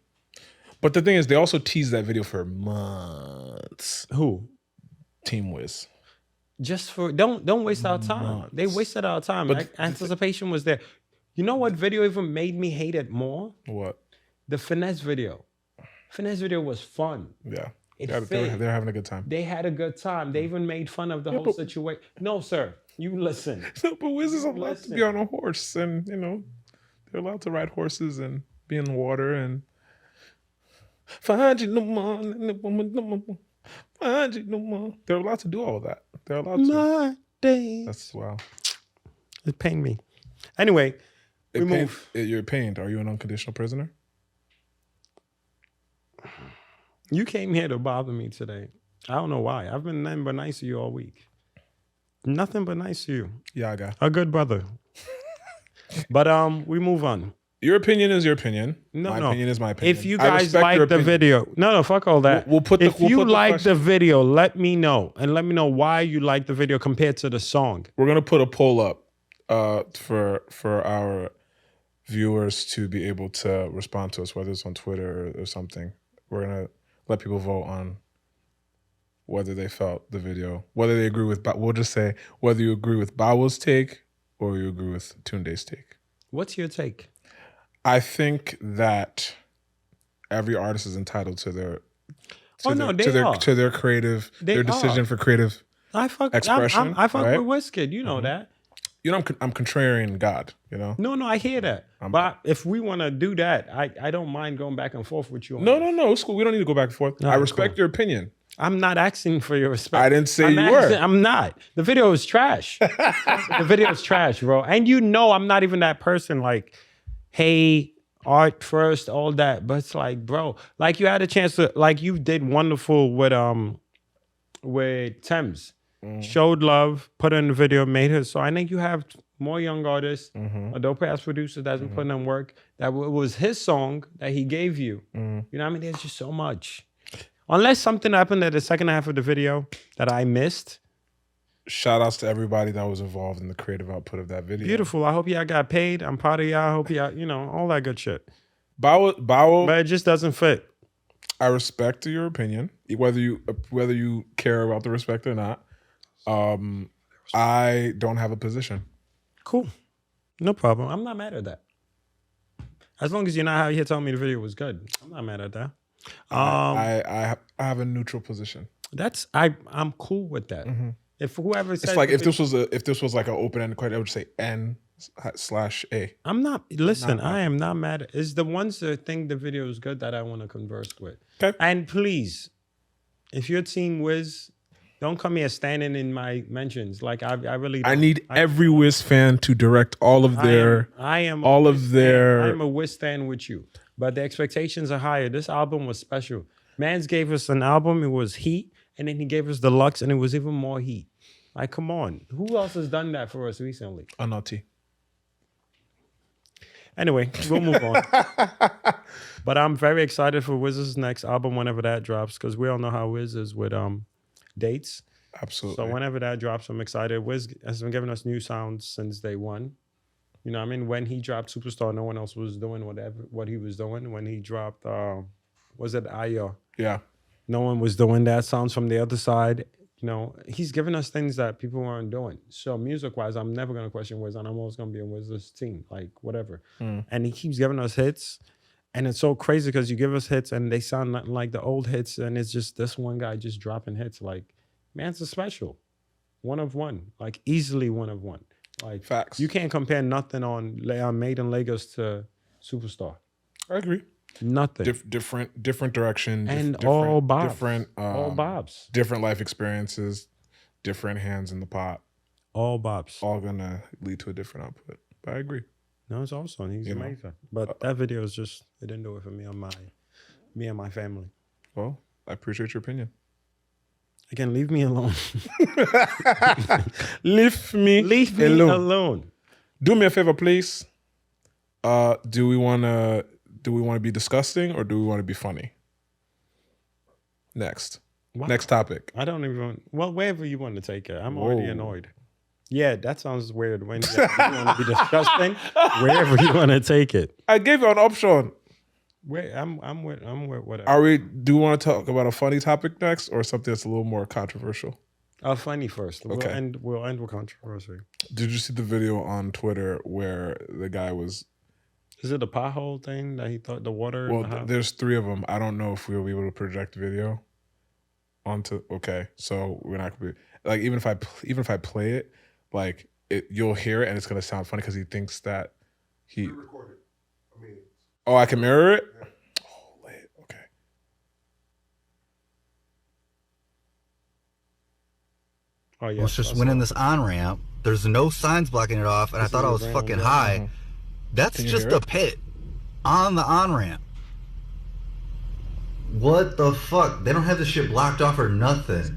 But the thing is, they also teased that video for months. Who? Team Wiz. Just for don't waste our time. They wasted our time. But Like, anticipation was there. You know what video even made me hate it more? What? The Finesse video. Finesse video was fun. Yeah. They're They're having a good time. They had a good time. They even made fun of the whole situation. No, sir. You listen. No, but Wiz is allowed to be on a horse, and they're allowed to ride horses and be in the water and find you no more, find you no more. They're allowed to do all of that. They're allowed to. My days. That's wow. It pained me. Anyway, we move. You're pained. Are you an unconditional prisoner? You came here to bother me today. I don't know why. I've been nothing but nice to you all week. Nothing but nice to you. Yeah, I got A good brother. But we move on. your opinion is your opinion. No, my no. opinion is my opinion. If you I guys respect like your the opinion. video, no, fuck all that. We'll put the- if we'll you put the like question- the video, let me know, and let me know why you like the video compared to the song. We're gonna put a poll up for our viewers to be able to respond to us, whether it's on Twitter or something. We're gonna let people vote on whether they felt the video, whether they agree with. We'll just say whether you agree with Bawo's take or you agree with Tune Day's take. What's your take? I think that every artist is entitled to their to their creative their decision for creative I fuck expression. I fuck right? with Wizkid. You know that. I'm contrarian God. No, I hear that. But if we want to do that, I don't mind going back and forth with you. On No, it's cool. We don't need to go back and forth. I respect your opinion. I'm not asking for your respect. I didn't say you were. I'm not. The video is trash. The video is trash, bro. And I'm not even that person. Like, hey, art first, all that. But it's like, bro, like you had a chance to, like you did wonderful with Thames. Showed love, put in the video, made her. So I think you have more young artists, a dope ass producer that's been putting in work. That was his song that he gave you. You know what I mean? There's just so much. Unless something happened at the second half of the video that I missed. Shout outs to everybody that was involved in the creative output of that video. Beautiful. I hope y'all got paid. I'm proud of y'all. I hope y'all, all that good shit. Bawo, But it just doesn't fit. I respect your opinion, whether you care about the respect or not. I don't have a position. Cool. No problem. I'm not mad at that. As long as you're not out here telling me the video was good. I'm not mad at that. I have a neutral position. I'm cool with that. If whoever says It's like if this was like an open-ended question, I would say N/A. I'm not. Listen, I am not mad. It's the ones that think the video is good that I want to converse with. Okay. And please, if you're Team Wiz, don't come here standing in my mentions. Like I really. I need every Wiz fan to direct all of their. I am all of their. I'm a Wiz fan with you, but the expectations are higher. This album was special. Mans gave us an album. It was heat, and then he gave us deluxe, and it was even more heat. Like, come on. Who else has done that for us recently? Anati. Anyway, we'll move on. But I'm very excited for Wiz's next album whenever that drops, because we all know how Wiz is with dates. Absolutely. So whenever that drops, I'm excited. Wiz has been giving us new sounds since day one. You know what I mean? When he dropped Superstar, no one else was doing what he was doing. When he dropped, was it Ayo? Yeah. No one was doing that. Sounds from the other side. He's giving us things that people weren't doing. So music-wise, I'm never going to question Wiz, and I'm always going to be on Wiz's team, like whatever. And he keeps giving us hits, and it's so crazy because you give us hits, and they sound nothing like the old hits, and it's just this one guy just dropping hits. Like, man's a special. One of one. Like, easily one of one. Like, facts. You can't compare nothing on Made in Lagos to Superstar. I agree. Nothing. Different direction. And all bobs. All bobs. Different life experiences, different hands in the pot. All bobs. All gonna lead to a different output. But I agree. No, it's awesome. He's amazing. But that video is just, it didn't do it for me and my family. Well, I appreciate your opinion. Again, leave me alone. Leave me alone. Do me a favor, please. Do we want to be disgusting or do we want to be funny? Next. What? Next topic. I don't even, wherever you want to take it. I'm already annoyed. Yeah, that sounds weird. When you want to be disgusting, wherever you want to take it. I gave you an option. Wait, I'm with whatever. Are we? Do you want to talk about a funny topic next, or something that's a little more controversial? Funny first. Okay. We'll end with controversy. Did you see the video on Twitter where the guy was? Is it the pothole thing that he thought the water? Well, there's 3 of them. I don't know if we'll be able to project video onto. Okay, so we're not gonna be like even if I play it, like you'll hear it and it's gonna sound funny because he thinks that he. Record it. I mean, Oh, I can mirror it. Yeah. Oh, lit. Okay. Oh yeah. was just winning this on ramp. There's no signs blocking it off, and I thought I was fucking high. That's Can you just hear a it? pit on the on ramp. What the fuck? They don't have this shit blocked off or nothing.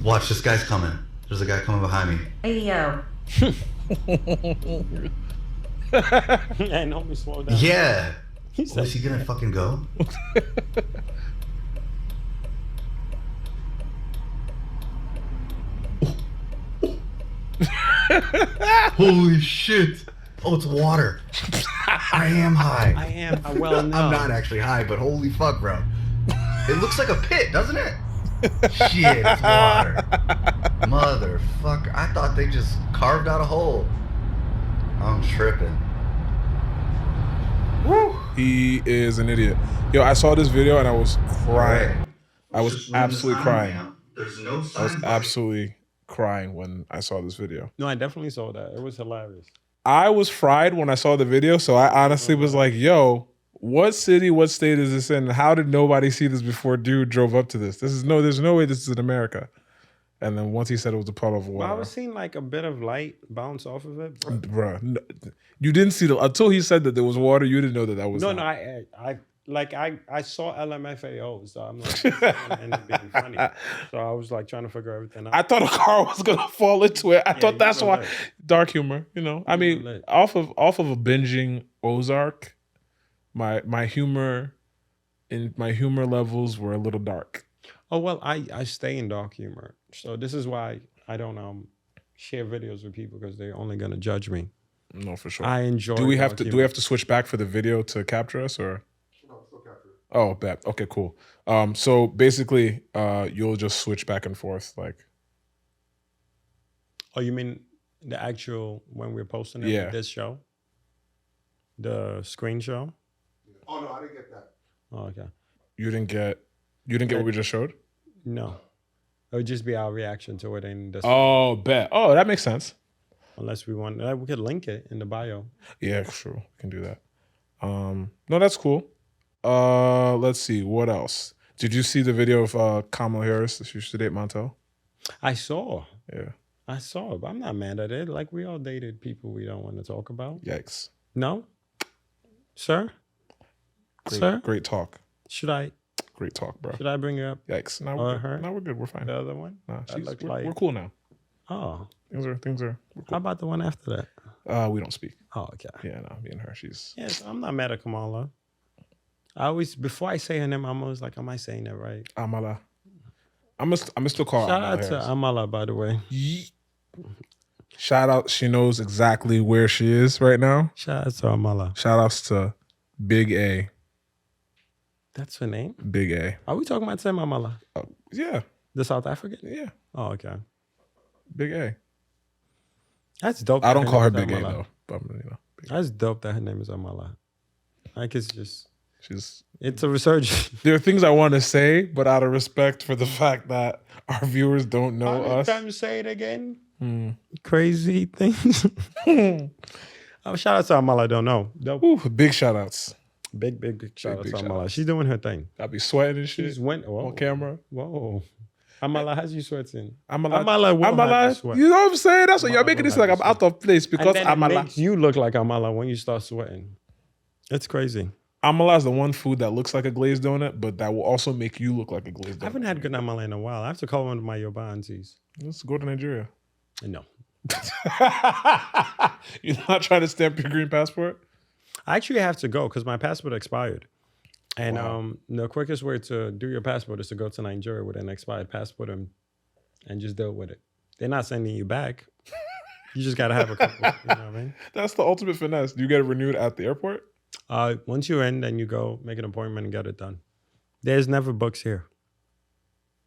Watch, this guy's coming. There's a guy coming behind me. Hey, yo. And homie, slow down. Yeah. He Oh, said, is he gonna fucking go? Holy shit. Oh, it's water. I am high. I am. Well, no. I'm not actually high, but holy fuck, bro. It looks like a pit, doesn't it? Shit, it's water. Motherfucker. I thought they just carved out a hole. I'm tripping. Woo. He is an idiot. Yo, I saw this video and I was crying. I was absolutely crying. There's no I was absolutely crying when I saw this video. No, I definitely saw that. It was hilarious. I was fried when I saw the video, so I honestly was like, yo, what city, what state is this in? How did nobody see this before dude drove up to this? There's no way this is in America. And then once he said it was a puddle of water. Well, I was seeing like a bit of light bounce off of it. Bruh, you didn't see until he said that there was water, you didn't know that was No, not. I saw LMFAO, so I'm like, it's gonna end up being funny. So I was like trying to figure everything out. I thought a car was gonna fall into it. I thought you that's were why. lit. Dark humor, you know. I mean, lit. off of a binging Ozark, my humor levels were a little dark. Oh well, I stay in dark humor, so this is why I don't share videos with people because they're only gonna judge me. No, for sure. I enjoy. Do we have dark to humor. switch back for the video to capture us or? no, still capture it. Oh, bet. Okay, cool. So basically, you'll just switch back and forth, like. Oh, you mean the actual when we're posting it? Yeah. This show, the screen show. Oh, no, I didn't get that. Oh, okay. You didn't get what we just showed? No, it would just be our reaction to it in the. Oh, bet. Oh, that makes sense. Unless we want, we could link it in the bio. Yeah, sure. We can do that. No, that's cool. Let's see. What else? Did you see the video of Kamala Harris? She used to date Montel? I saw. Yeah. I saw it, but I'm not mad at it. Like, we all dated people we don't want to talk about. Yikes. No? Sir? Great, Sir? great talk. Should I Great talk, bro. bring her up? Yikes. No, Or we're her? good. No, we're good. We're fine. The other one? Nah, That looked we're, like- we're cool now. Oh. Things are we're How cool. about the one after that? We don't speak. Oh, okay. Yeah, no, me and her, she's Yes, I'm not mad at Kamala. I always, before I say her name, I'm always like, am I saying that right? Amala. I'm gonna still call her Shout Amala out to Harris. AMALA, by the way. Shout out, she knows exactly where she is right now. Shout out to AMALA. Shout outs to Big A. That's her name? Big A. Are we talking about Sam AMALA? Yeah, The South African? yeah. Oh, okay. Big A. That's dope. I that don't call her name is Big A AMALA. though. But you know, Big A. That's dope that her name is AMALA. Like, it's just, She's. it's a resurgence. There are things I want to say, but out of respect for the fact that our viewers don't know us. Time to say it again. Crazy things. Shout out to AMALA. I don't know. Dope. Ooh, big shout outs. Big shout out big to shout AMALA. outs. She's doing her thing. I'll be sweating and shit She's went on camera. Whoa. AMALA has you sweating. Amala, AMALA will have you sweat. you know what I'm saying? That's what you're Amala making will this like have I'm you out of place because And then it Amala. makes you look like AMALA when you start sweating. It's crazy. Amala is the one food that looks like a glazed donut, but that will also make you look like a glazed donut. I haven't had good AMALA in a while. I have to call one of my Yoruba aunties. Let's go to Nigeria. No. You're not trying to stamp your green passport? I actually have to go because my passport expired. And Wow. the quickest way to do your passport is to go to Nigeria with an expired passport and just deal with it. They're not sending you back. You just gotta have a couple. You know what I mean? That's the ultimate finesse. Do you get it renewed at the airport? Once you're in, then you go make an appointment and get it done. There's never books here.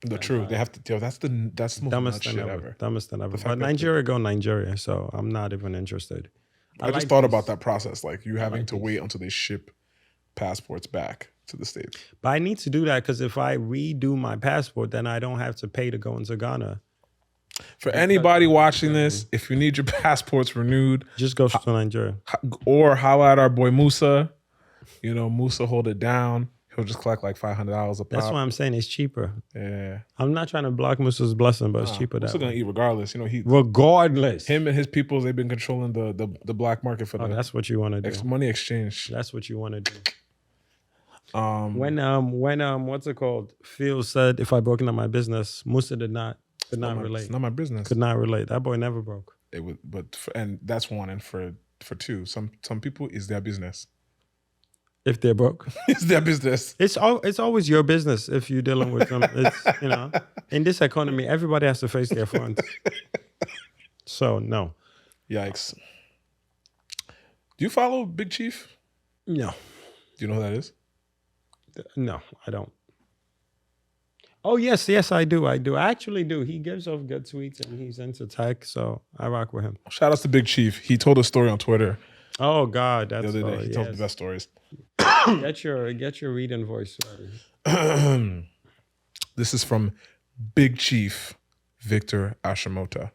The truth. They have to. Yo, that's the most Dumbest shit thing ever. ever. Dumbest thing ever. The fact But that Nigeria go Nigeria, so I'm not even interested. I just thought about that process, like you having to wait until they ship passports back to the States. But I need to do that because if I redo my passport, then I don't have to pay to go into Ghana. For anybody watching this, if you need your passports renewed, Just go to Nigeria. or holla at our boy Musa. You know, Musa hold it down. He'll just collect like $500 a pop. That's why I'm saying it's cheaper. Yeah. I'm not trying to block Musa's blessing, but it's cheaper Musa that gonna way. eat regardless. You know, Regardless. him and his people, they've been controlling the black market for Oh, the that's what you want to do. money exchange. That's what you want to do. When what's it called? Phil said, if I broke into my business, Musa could not relate. It's not my business. Could not relate. That boy never broke. It would, and that's one. And for two, some people is their business. If they're broke, It's their business. it's always your business if you're dealing with them. It's in this economy, everybody has to face their fronts. So no, Yikes. Do you follow Big Chief? no, Do you know who that is? no, I don't. Oh yes, I do. I actually do. He gives off good tweets and he's into tech, so I rock with him. Shout outs to Big Chief. He told a story on Twitter Oh God, the that's other day. all, He tells yes. the best stories. Get your reading voice ready. This is from Big Chief Victor Ashimota.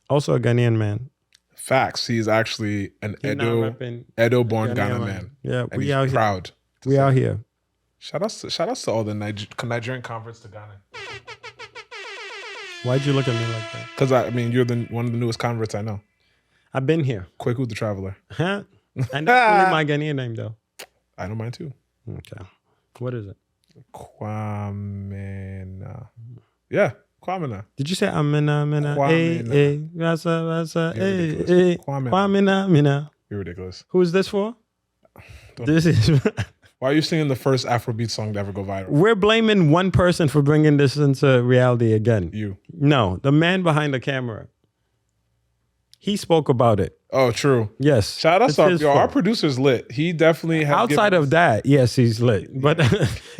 Also a Ghanaian man. Facts. He's actually an He not repping Edo-born Ghanaian Ghana man. man. Yeah, And we he's out here. proud. We out here. Shout outs to all the Nigerian converts to Ghana. Why'd you look at me like that? Because you're one of the newest converts I know. I've been here. Kwaku the Traveler. Huh? And that's really my Ghanaian name though. I know mine too. Okay. What is it? Kwamena. Yeah, Kwamena. Did you say Amina, Kwamena. Rasa, You're ridiculous. Kwamena. Kwamina, Mina? You're ridiculous. Who is this for? Don't- This is. Why are you singing the first Afrobeat song to ever go viral? We're blaming one person for bringing this into reality again. You. No, the man behind the camera. He spoke about it. Oh, true. Yes. Shout out It's to his our fault. producer's lit. He definitely has Outside of that, yes, he's lit. But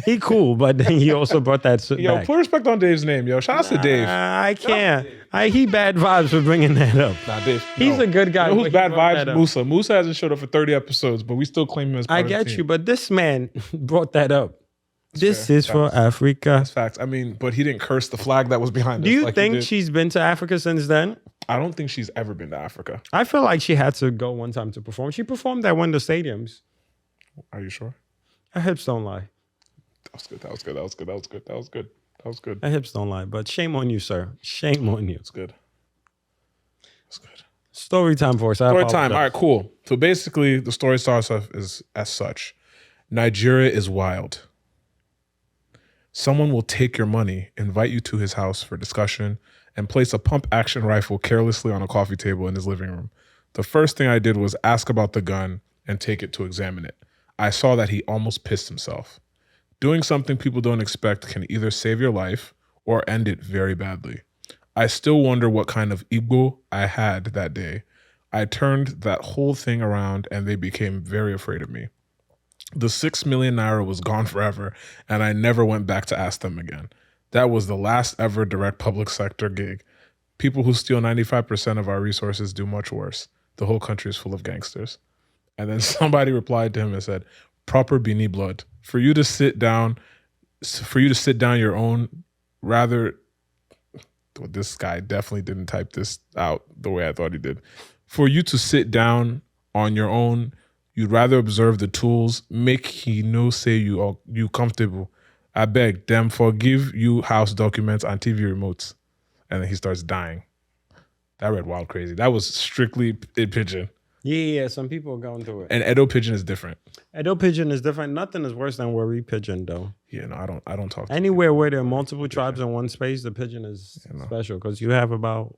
he cool. But then he also brought that Yo, back. put respect on Dave's name, yo. Shout out to Dave. I can't. He bad vibes for bringing that up. Nah, Dave. He's no. a good guy. You know but who's he bad brought that vibes? up. Musa. Musa hasn't showed up for 30 episodes, but we still claim him as part I of the get team. you, but this man brought that up. This fair. is for Facts. Africa. That's facts. But he didn't curse the flag that was behind Do us. you like he think did. she's been to Africa since then? I don't think she's ever been to Africa. I feel like she had to go one time to perform. She performed at one of the stadiums. Are you sure? Her hips don't lie. That was good. That was good. That was good. That was good. That was good. That was good. Her hips don't lie. But shame on you, sir. Shame on you. That's good. That's good. Story time for us. I Story time. apologize. All right, cool. So basically, the story starts off as such. Nigeria is wild. Someone will take your money, invite you to his house for discussion, and place a pump-action rifle carelessly on a coffee table in his living room. The first thing I did was ask about the gun and take it to examine it. I saw that he almost pissed himself. Doing something people don't expect can either save your life or end it very badly. I still wonder what kind of ego I had that day. I turned that whole thing around and they became very afraid of me. The 6 million naira was gone forever, and I never went back to ask them again. That was the last ever direct public sector gig. People who steal 95% of our resources do much worse. The whole country is full of gangsters. And then somebody replied to him and said, proper Bini blood. For you to sit down your own, rather, this guy definitely didn't type this out the way I thought he did. For you to sit down on your own, you'd rather observe the tools, make he know say you comfortable. I beg them forgive you house documents and TV remotes. And then he starts dying. That read wild crazy. That was strictly in Pidgin. Yeah, some people are going through it. And Edo Pidgin is different. Edo Pidgin is different. Nothing is worse than Wari Pidgin, though. Yeah, no, I don't talk to Anywhere where there are multiple tribes in one space, the Pidgin is special because you have about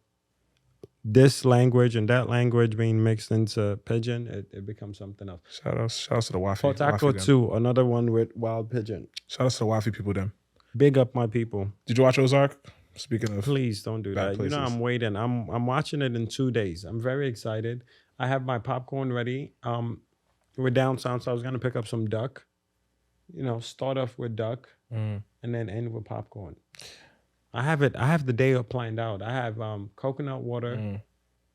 this language and that language being mixed into Pidgin, it becomes something else. Shout out to the Wafi. Potako Wafi too, another one with wild Pidgin. Shout out to the Wafi people them. Big up my people. Did you watch Ozark? Speaking of, Please don't do bad that. You know, places. I'm waiting. I'm watching it in 2 days. I'm very excited. I have my popcorn ready. We're downtown, so I was gonna pick up some duck. You know, start off with duck and then end with popcorn. I have it. I have the day planned out. I have coconut water.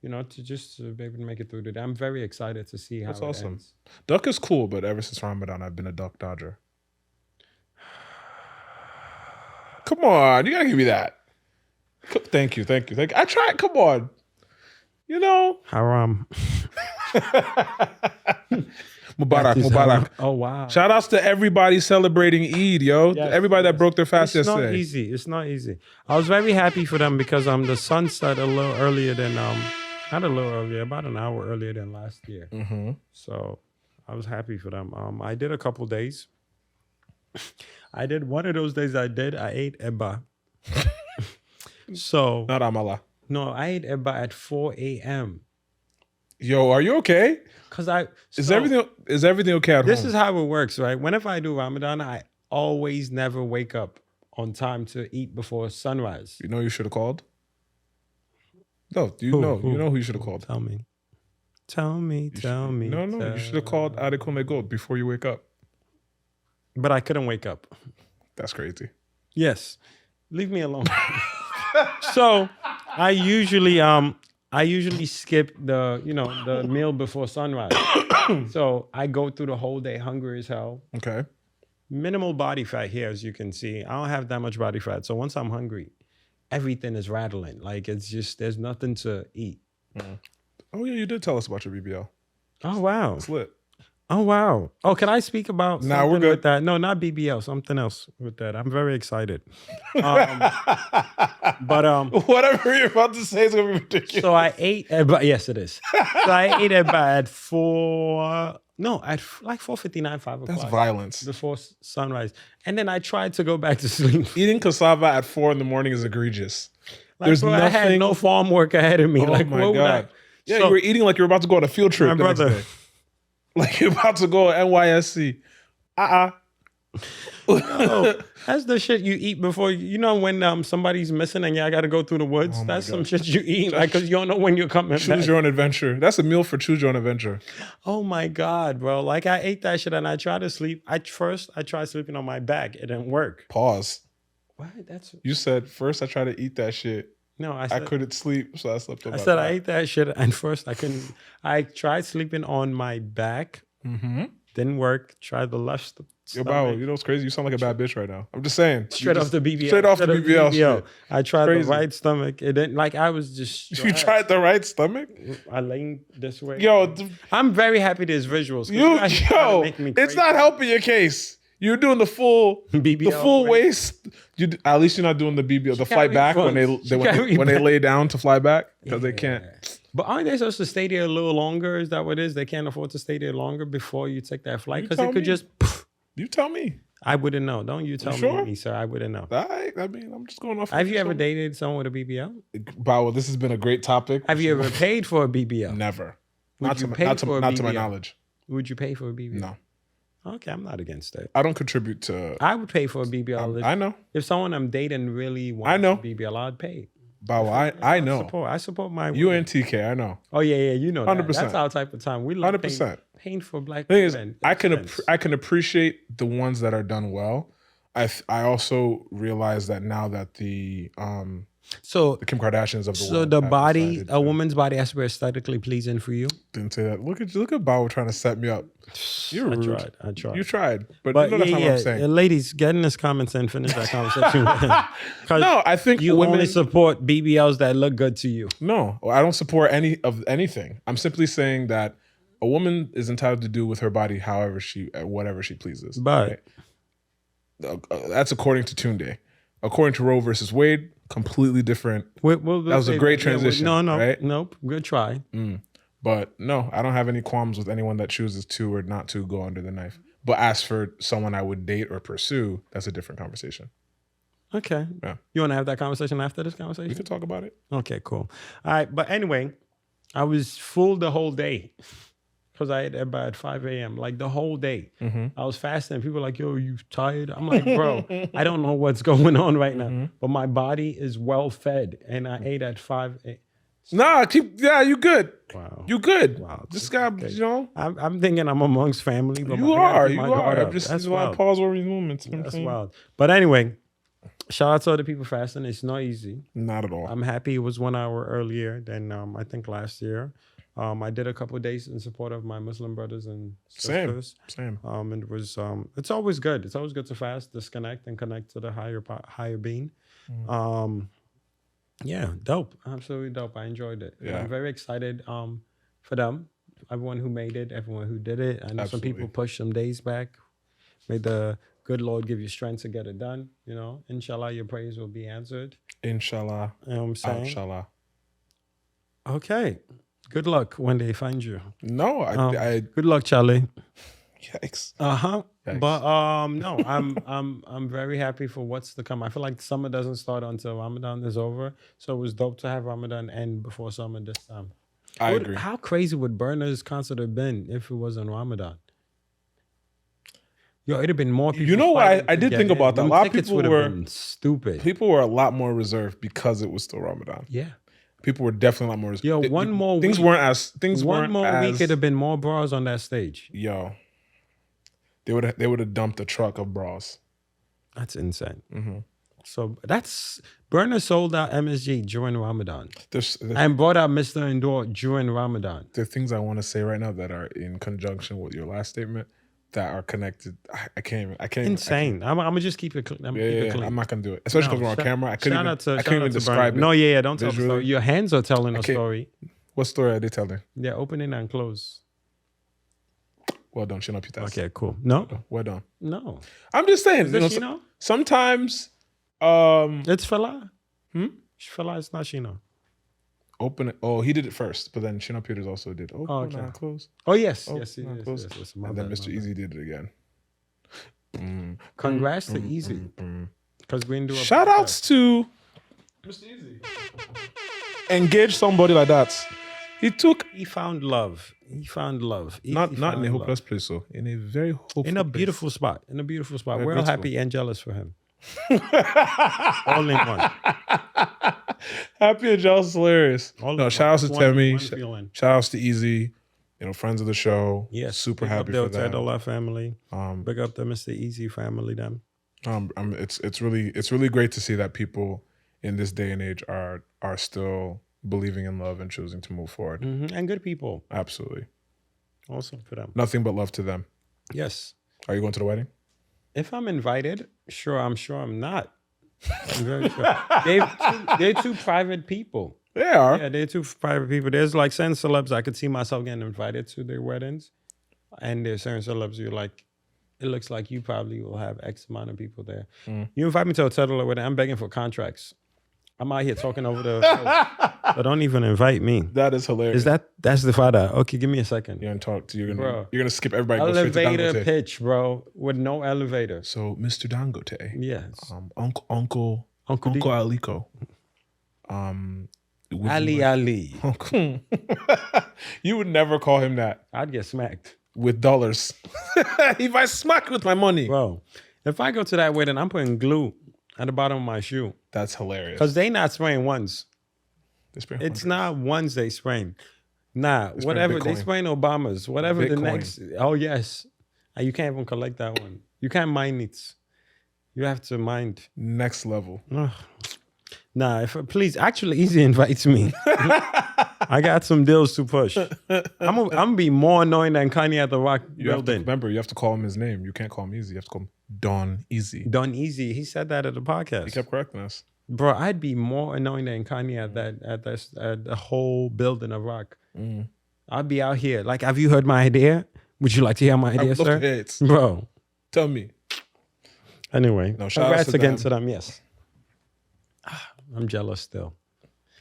You know, to just be able to make it through the day. I'm very excited to see how That's it awesome. ends. Duck is cool, but ever since Ramadan, I've been a duck dodger. Come on, you gotta give me that. Thank you. I tried. Come on. You know, Haram. Mubarak. Oh wow. Shout outs to everybody celebrating Eid, yo. Yes, Everybody that broke their fast It's not yesterday. easy. It's not easy. I was very happy for them because the sun set a little earlier than not a little earlier, about an hour earlier than last year. So I was happy for them. I did a couple days. I did one of those days. I ate eba. So Not AMALA. no, I ate eba at 4 a.m. Yo, are you okay? Is Is everything okay at This home? is how it works, right? Whenever I do Ramadan, I always never wake up on time to eat before sunrise. You know you should have called? No, you Who? know Who? who you should have called. Tell me. Tell me. No, you should have called Adekune Gold before you wake up. But I couldn't wake up. That's crazy. Yes. Leave me alone. So I usually skip the meal before sunrise. So I go through the whole day hungry as hell. Okay. Minimal body fat here, as you can see. I don't have that much body fat. So once I'm hungry, everything is rattling. Like it's just there's nothing to eat. Oh yeah, you did tell us about your BBL. Oh wow. It's lit. Oh wow. Oh, can I speak about Nah, something we're good. with that? No, not BBL, something else with that. I'm very excited. But Whatever you're about to say is gonna be ridiculous. so I ate yes it is. So I ate at 4 no, at like 4:59, 5 o'clock. That's violence. Before sunrise. And then I tried to go back to sleep. Eating cassava at 4 in the morning is egregious. Like, There's bro, I had nothing- no farm work ahead of me. Oh like my what would I? God. Yeah, So- you were eating like you're about to go on a field trip My the next brother. day. Like you're about to go NYSC. Oh, that's the shit you eat before you know when somebody's missing and y'all got to go through the woods. Oh my That's some God. shit you eat like because you don't know when you're coming Choose back. your own adventure. That's a meal for choose your own adventure. Oh my God, bro! Like I ate that shit and I tried to sleep. I tried sleeping on my back. It didn't work. Pause. What? That's You said first I tried to eat that shit. no. I I said couldn't sleep, so I slept on I my said back. I ate that shit and first I couldn't. I tried sleeping on my back. Didn't work. Tried the left. Yo, Bawo, you know what's crazy? You sound like a bad bitch right now. I'm just saying. Straight off the BBL. Straight off the BBL shit. I tried Crazy. the right stomach. It didn't like I was just. You tried the right stomach? I leaned this way. Yo, I'm very happy there's visuals. 'cause you guys try to make me it's crazy. not helping your case. You're doing the full BBL, the full right? waist. At least you're not doing the BBL, the flight carry back when fronts. She they carry when they back. lay down to fly back because they Yeah. can't. But aren't they supposed to stay there a little longer? Is that what it is? They can't afford to stay there longer before you take that flight You because tell it could me. just. You tell me. I wouldn't know. Don't you tell sure? me, sir. I wouldn't know. I mean, I'm just going off. Have you ever dated someone with a BBL? Bawo, this has been a great topic. Have you ever paid for a BBL? Never. Would Not you to, pay not to, for a not to my BBL? knowledge. Would you pay for a BBL? No. Okay, I'm not against it. I don't contribute to. I would pay for a BBL. I know. If someone I'm dating really wants I know. a BBL, I'd pay. Bawo, I know. I support my You women. and TK, I know. Oh yeah, you know that. 100%. That's our type of time. We love 100%. paying for black The thing is, women. I can Expense. I can appreciate the ones that are done well. I also realize that now that the So Kim Kardashians of the so world the have body, decided a to- woman's body has to be aesthetically pleasing for you. didn't say that. Look at Bawo trying to set me up. You're rude. I tried. You tried, but But you know that's not what I'm saying. ladies, get in this comments and finish that conversation. 'Cause No, I think you women only support BBLs that look good to you. No, I don't support any of anything. I'm simply saying that a woman is entitled to do with her body however whatever she pleases. But that's according to Tune Day. According to Roe versus Wade, completely different. that was a great transition, right? Nope. Good try. But no, I don't have any qualms with anyone that chooses to or not to go under the knife. But as for someone I would date or pursue, that's a different conversation. Okay. Yeah. You want to have that conversation after this We conversation? could talk about it. Okay, cool. All right. But anyway, I was full the whole day. because I ate at 5 a.m. like the whole day. Mm-hmm. I was fasting. People were like, yo, you tired? I'm like, bro, I don't know what's going on right now, but my body is well fed, and I ate at 5 a.m. Nah, you good. Wow. You good. Wow. This guy, Okay. I'm thinking I'm amongst family, but you are. You guard are. up. Just That's a lot of wild. pause over these moments. You know what I'm That's saying? wild. But anyway, shout out to other people fasting. It's not easy. Not at all. I'm happy it was 1 hour earlier than I think last year. I did a couple of days in support of my Muslim brothers and sisters. Same. And it was it's always good. It's always good to fast, disconnect, and connect to the higher being. Yeah, dope. Absolutely dope. I enjoyed it. Yeah. I'm very excited for them. Everyone who made it, everyone who did it. I know some people pushed some days back. May the good Lord give you strength to get it done. You know, inshallah, your prayers will be answered. Inshallah. You know what I'm saying? Inshallah. Okay. Good luck when they find you. No, I Good luck, Charlie. yikes. But no, I'm very happy for what's to come. I feel like summer doesn't start until Ramadan is over. So it was dope to have Ramadan end before summer this time. I agree. How crazy would Burna's concert have been if it wasn't Ramadan? Yo, it'd have been more people. You know what? fighting I to did get think in. about that. Them A lot of tickets people would have were been stupid. People were a lot more reserved because it was still Ramadan. Yeah. People were definitely a lot more reserved. Yo, one more things week. weren't as things One weren't more as, week, it'd have been more bras on that stage. Yo, they would have dumped a truck of bras. That's insane. So that's Burna sold out MSG during Ramadan There's and brought out Mr. Endure during Ramadan. there are things I want to say right now that are in conjunction with your last statement that are connected. I can't. Insane. I'm gonna just keep it. Yeah, I'm not gonna do it, especially because we're on camera. I couldn't even describe it. No, yeah, don't tell the visually. story. Your hands are telling a can't- story. What story are they telling? They're opening and close. Well done, chin up your test. Okay, cool. No, Well done. no. I'm just saying. Is it Shino? Sometimes, It's Fela. Fela is not Shino. open it. Oh, he did it first, but then Shino Peters also did. Open okay. and close. Oh yes, Oh, yes, and yes, close. yes. My And then bad, Mr. my bad. Eazi did it again. Congrats to Eazi because we didn't do a Shout podcast. outs to Mr. Eazi. Engage somebody like that. He found love. He found love. Not in found a love. hopeless place, so in a very hopeful In a place. beautiful spot. In a beautiful spot. Very We're all beautiful. happy and jealous for him. All in one. Happy and jealous, hilarious. All No, in shout outs to one Temi. feeling. Shout outs to Eazi. You know, friends of the show. Yes. super big happy up for the that. Otedola family. Um, Big up the Mr. Eazi family then. it's really great to see that people in this day and age are still believing in love and choosing to move forward. And good people. Absolutely. Also for them. Nothing but love to them. Yes. Are you going to the wedding? If I'm invited, I'm sure I'm not. I'm very sure. They're two private people. They are. Yeah, they're two private people. There's like certain celebs I could see myself getting invited to their weddings. And there's certain celebs you're like, it looks like you probably will have X amount of people there. You invite me to a Otedola wedding, I'm begging for contracts. I'm out here talking over the phone, but don't even invite me. That is hilarious. That's the father. Okay, give me a second. You're gonna Bro. you're gonna skip everybody. And go straight to Elevator Dangote. pitch, bro, with no elevator. So, Mr. Dangote, Yes. Uncle D. Aliko, would you Ali. like- you would never call him that I'd get smacked. with dollars. If I smack with my money, Bro, if I go to that wedding, I'm putting glue at the bottom of my shoe. that's hilarious. Because they not spraying ones. They spend It's hundreds. not ones they spraying. Nah, spraying whatever. They Bitcoin. spraying Obamas. Whatever the Bitcoin. next. Oh, yes. And you can't even collect that one. You can't mine it. You have to mind. next level. Ugh. Nah, please, actually, Eazi invites me. I got some deals to push. I'm gonna be more annoying than Kanye at the Rock You have to building. remember. You have to call him his name. You can't call him Eazy. You have to call him Don Easy. Done Easy. He said that at the He podcast. kept correcting us. Bro, I'd be more annoying than Kanye at the whole building of Rock. I'd be out here. Like, have you heard my idea? Would you like to hear my I idea, would love sir? to hear it. Bro. Tell me. Anyway, No, shout outs congrats to again them. to them. Yes. I'm jealous still.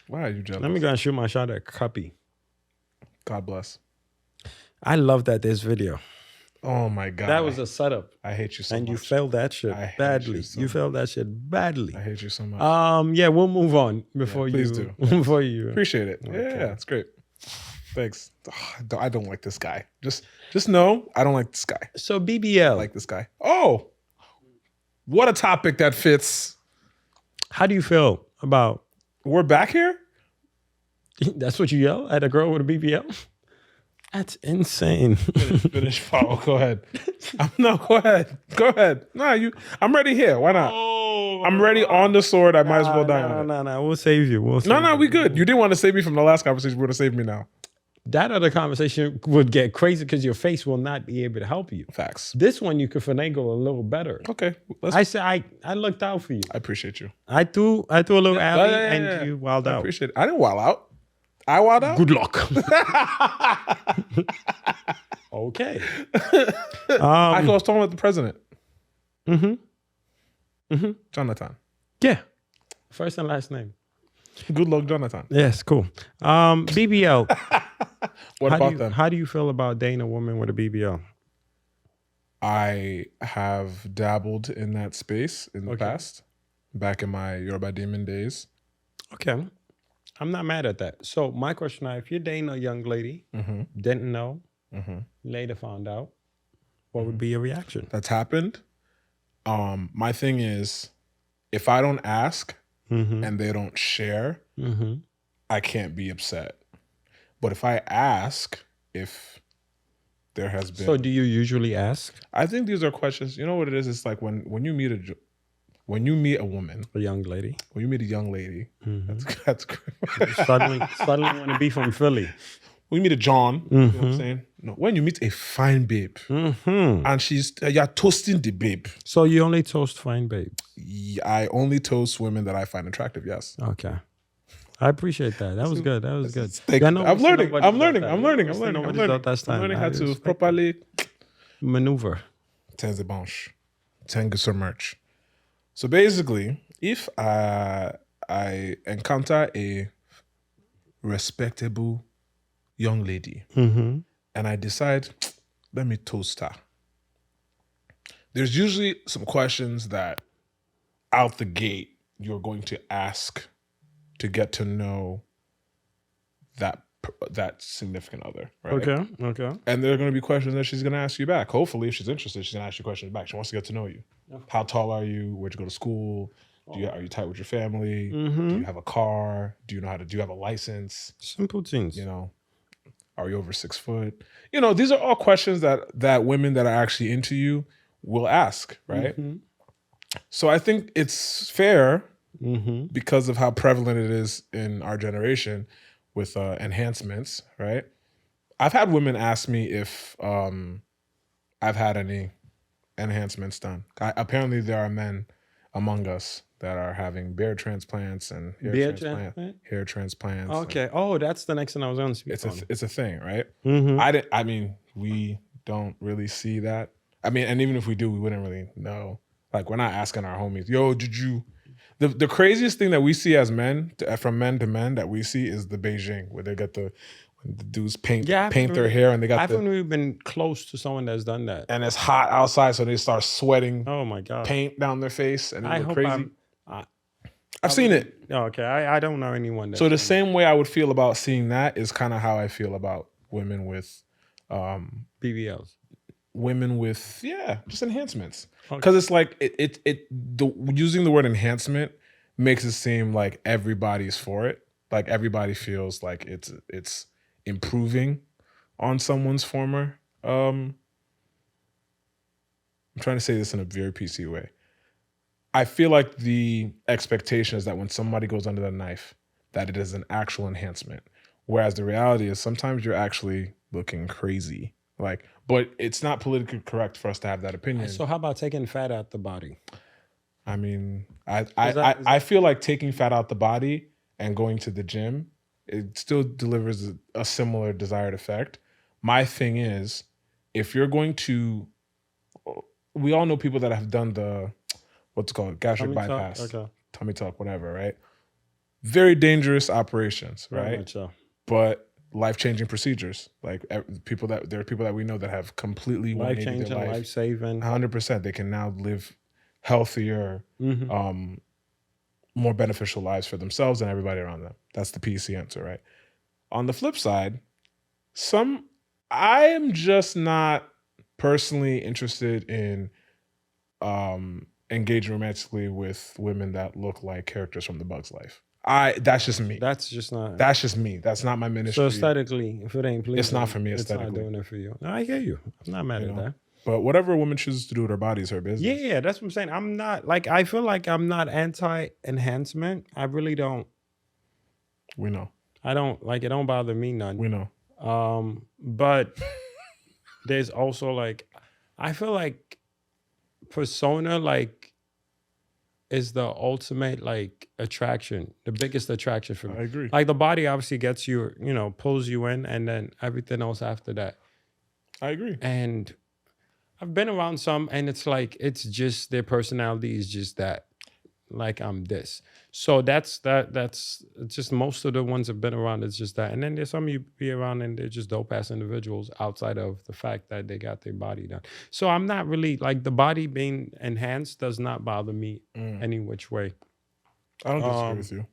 Why are you jealous? Let me go and shoot my shot at Cuppy. God bless. I love that this video. Oh my God. That was a setup. I hate you so And much. you failed that shit I hate badly. you so You much. failed that shit badly. I hate you so much. Yeah, we'll move on before please you. do. Before you. Appreciate it. Okay. Yeah, it's great. Thanks. I don't like this guy. Just know I don't like this guy. So I BBL, like this guy. Oh, what a topic that fits. how do you feel about? We're back here? That's what you yell at a girl with a BBL? That's insane. Finish follow. Go ahead. No, go ahead. Go ahead. I'm ready here. Why not? I'm ready on the sword. I might as well die on it. No. We'll save you. No, we good. You didn't want to save me from the last conversation. You would have saved me now. That other conversation would get crazy because your face will not be able to help you. Facts. This one you could finagle a little better. Okay. I looked out for you. I appreciate you. I threw a little alley Yeah. and you wild I out. appreciate it. I didn't wild out. I wild out? Good luck. Okay. I was talking about the president. Jonathan. Yeah. First and last name. Good luck, Jonathan. Yes, cool. BBL. What about them? How do you feel about dating a woman with a BBL? I have dabbled in that space in the past, back in my Yoruba Demon days. Okay. I'm not mad at that. So my question is, if you're dating a young lady, didn't know, later found out, what would be your reaction? That's happened. My thing is, if I don't ask and they don't share, I can't be upset. But if I ask, if there has been... So do you usually ask? I think these are questions. You know what it is? It's like when you meet a woman, A young lady. when you meet a young lady, that's great. Suddenly want to be from Philly. When you meet a John, you know what I'm saying? No, when you meet a fine babe, and you're toasting the babe. So you only toast fine babes. I only toast women that I find attractive. Yes. Okay. I appreciate that. That was good. Thank you. I'm learning how I to respect properly maneuver. Thank you so much. So basically, if I encounter a respectable young lady and I decide, let me toast her, there's usually some questions that out the gate you're going to ask to get to know that significant other, right? Okay. And there are going to be questions that she's going to ask you back. Hopefully, if she's interested, she's going to ask you questions back. She wants to get to know you. How tall are you? Where'd you go to school? Are you tight with your family? Do you have a car? Do you have a license? Simple things. You know, are you over 6 foot? You know, these are all questions that women that are actually into you will ask, right? So I think it's fair because of how prevalent it is in our generation with enhancements, right? I've had women ask me if I've had any enhancements done. Apparently there are men among us that are having beard transplants and hair transplants. Okay. Oh, that's the next thing I was going to speak on. It's a thing, right? We don't really see that. I mean, and even if we do, we wouldn't really know. Like, we're not asking our homies, yo, did you... The craziest thing that we see as men, from men to men, that we see is the Beijing, where they got when the dudes paint their hair and they got I haven't really been close to someone that's done that. And it's hot outside, so they start sweating. Oh my God. Paint down their face and they look hope crazy. I've seen it. Okay, I don't know anyone that. So the same way I would feel about seeing that is kind of how I feel about women with BBLs. Women with just enhancements, because it's like using the word enhancement makes it seem like everybody's for it, like everybody feels like it's improving on someone's former. I'm trying to say this in a very PC way. I feel like the expectation is that when somebody goes under the knife, that it is an actual enhancement, whereas the reality is sometimes you're actually looking crazy. But it's not politically correct for us to have that opinion. So how about taking fat out the body? I mean, I feel like taking fat out the body and going to the gym, it still delivers a similar desired effect. My thing is, if you're going to, we all know people that have done the, what's it called, gastric bypass, tummy tuck, whatever, right? Very dangerous operations, right? So. But life-changing procedures. Like there are people that we know that have completely life-changing, life-saving. 100%. They can now live healthier, more beneficial lives for themselves and everybody around them. That's the PC answer, right? On the flip side, I am just not personally interested in engaging romantically with women that look like characters from The Bug's Life. That's just me. That's just not. That's just me. That's not my ministry. So aesthetically, if it ain't pleasing, it's not for me it's not aesthetically. doing it for you. No, I hear you. I'm not mad at that. But whatever a woman chooses to do with her body is her business. Yeah, that's what I'm saying. I'm not like, I feel like I'm not anti-enhancement. I really don't. We know. I don't like it. Don't bother me none. We know. But there's also like, I feel like persona like is the ultimate like attraction, the biggest attraction for me. I agree. Like the body obviously gets you, pulls you in, and then everything else after that. I agree. And I've been around some, and it's like, it's just their personality is just that. Like I'm this. So that's just most of the ones I've been around. It's just that. And then there's some you be around and they're just dope ass individuals outside of the fact that they got their body done. So I'm not really like the body being enhanced does not bother me any which way. I don't disagree with you.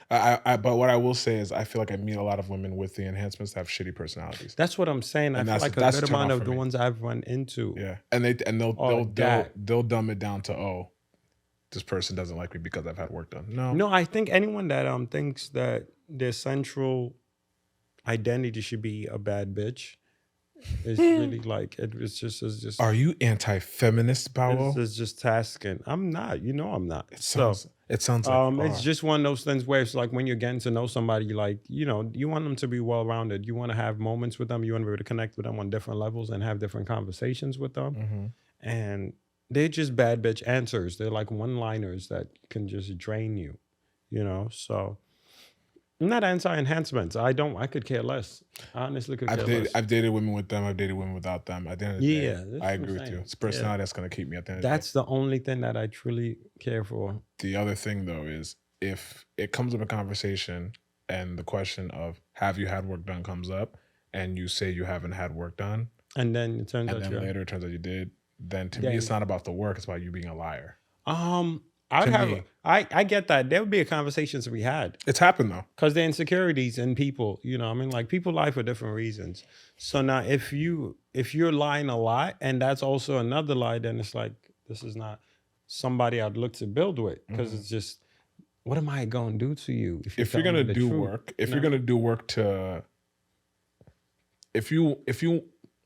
But what I will say is I feel like I meet a lot of women with the enhancements that have shitty personalities. That's what I'm saying. I feel like a good amount of the ones I've run into. Yeah. And they'll dumb it down to, this person doesn't like me because I've had work done. No, I think anyone that thinks that their central identity should be a bad bitch is really like it's just. Are you anti-feminist, Bawo? It's just tasking. I'm not. I'm not. It sounds like it's just one of those things where it's like when you're getting to know somebody, like you want them to be well-rounded. You want to have moments with them. You want to be able to connect with them on different levels and have different conversations with them. And they're just bad bitch answers. They're like one-liners that can just drain you, So I'm not anti-enhancements. I could care less. I honestly could care less. I've dated women with them. I've dated women without them. At the end of the day, I agree with you. It's personality that's going to keep me at the end of the day. That's the only thing that I truly care for. The other thing, though, is if it comes up a conversation and the question of have you had work done comes up and you say you haven't had work done. And then it turns out later it turns out you did. Then to me, it's not about the work. It's about you being a liar. I get that. There would be a conversation to be had. It's happened though. Because the insecurities in people, like people lie for different reasons. So now if you're lying a lot and that's also another lie, then it's like, this is not somebody I'd look to build with. Because it's just, what am I going to do to you? If you're going to do work, you're going to do work to,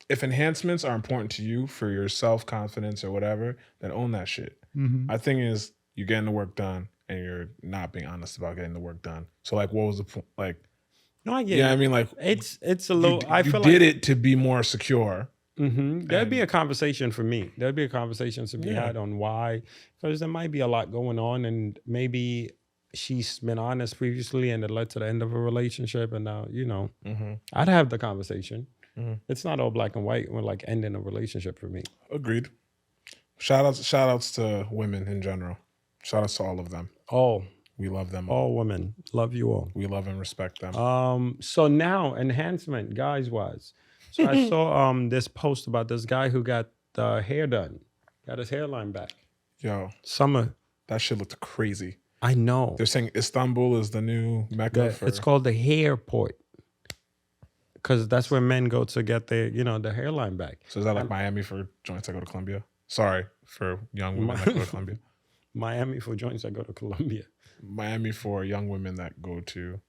if enhancements are important to you for your self-confidence or whatever, then own that shit. My thing is, you're getting the work done and you're not being honest about getting the work done. So like, what was the point? Like, no, I get it. I mean, like, it's a little, I feel like you did it to be more secure. There'd be a conversation for me. There'd be a conversation to be had on why, because there might be a lot going on and maybe she's been honest previously and it led to the end of a relationship. And now, I'd have the conversation. It's not all black and white when like ending a relationship for me. Agreed. Shout outs to women in general. Shout outs to all of them. All. We love them all women. Love you all. We love and respect them. So now enhancement, guys wise. So I saw this post about this guy who got the hair done. Got his hairline back. Yo. Summer. That shit looked crazy. I know. They're saying Istanbul is the new Mecca It's called the hair port. Because that's where men go to get their, their hairline back. So is that like Miami for joints that go to Colombia? Sorry, for young women that go to Colombia. Miami for joints that go to Colombia. Miami for young women that go to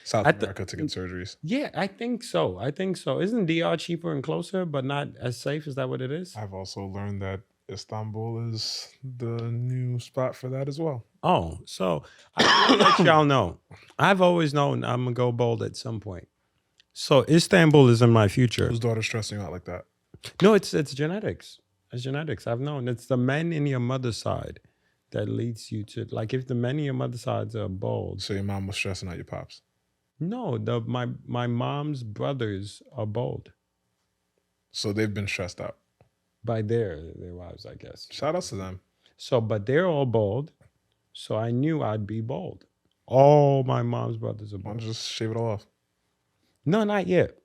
South America to get surgeries. Yeah, I think so. Isn't DR cheaper and closer, but not as safe? Is that what it is? I've also learned that Istanbul is the new spot for that as well. Oh, so I let y'all know. I've always known I'm going to go bold at some point. So Istanbul is in my future. Whose daughter's stressing you out like that? No, it's genetics. It's genetics. I've known. It's the men in your mother's side that leads you to, like, if the men in your mother's sides are bold. So your mom was stressing out your pops? No, my mom's brothers are bold. So they've been stressed out? By their wives, I guess. Shout outs to them. So, but they're all bold. So I knew I'd be bold. All my mom's brothers are bold. Why don't you just shave it all off? No, not yet.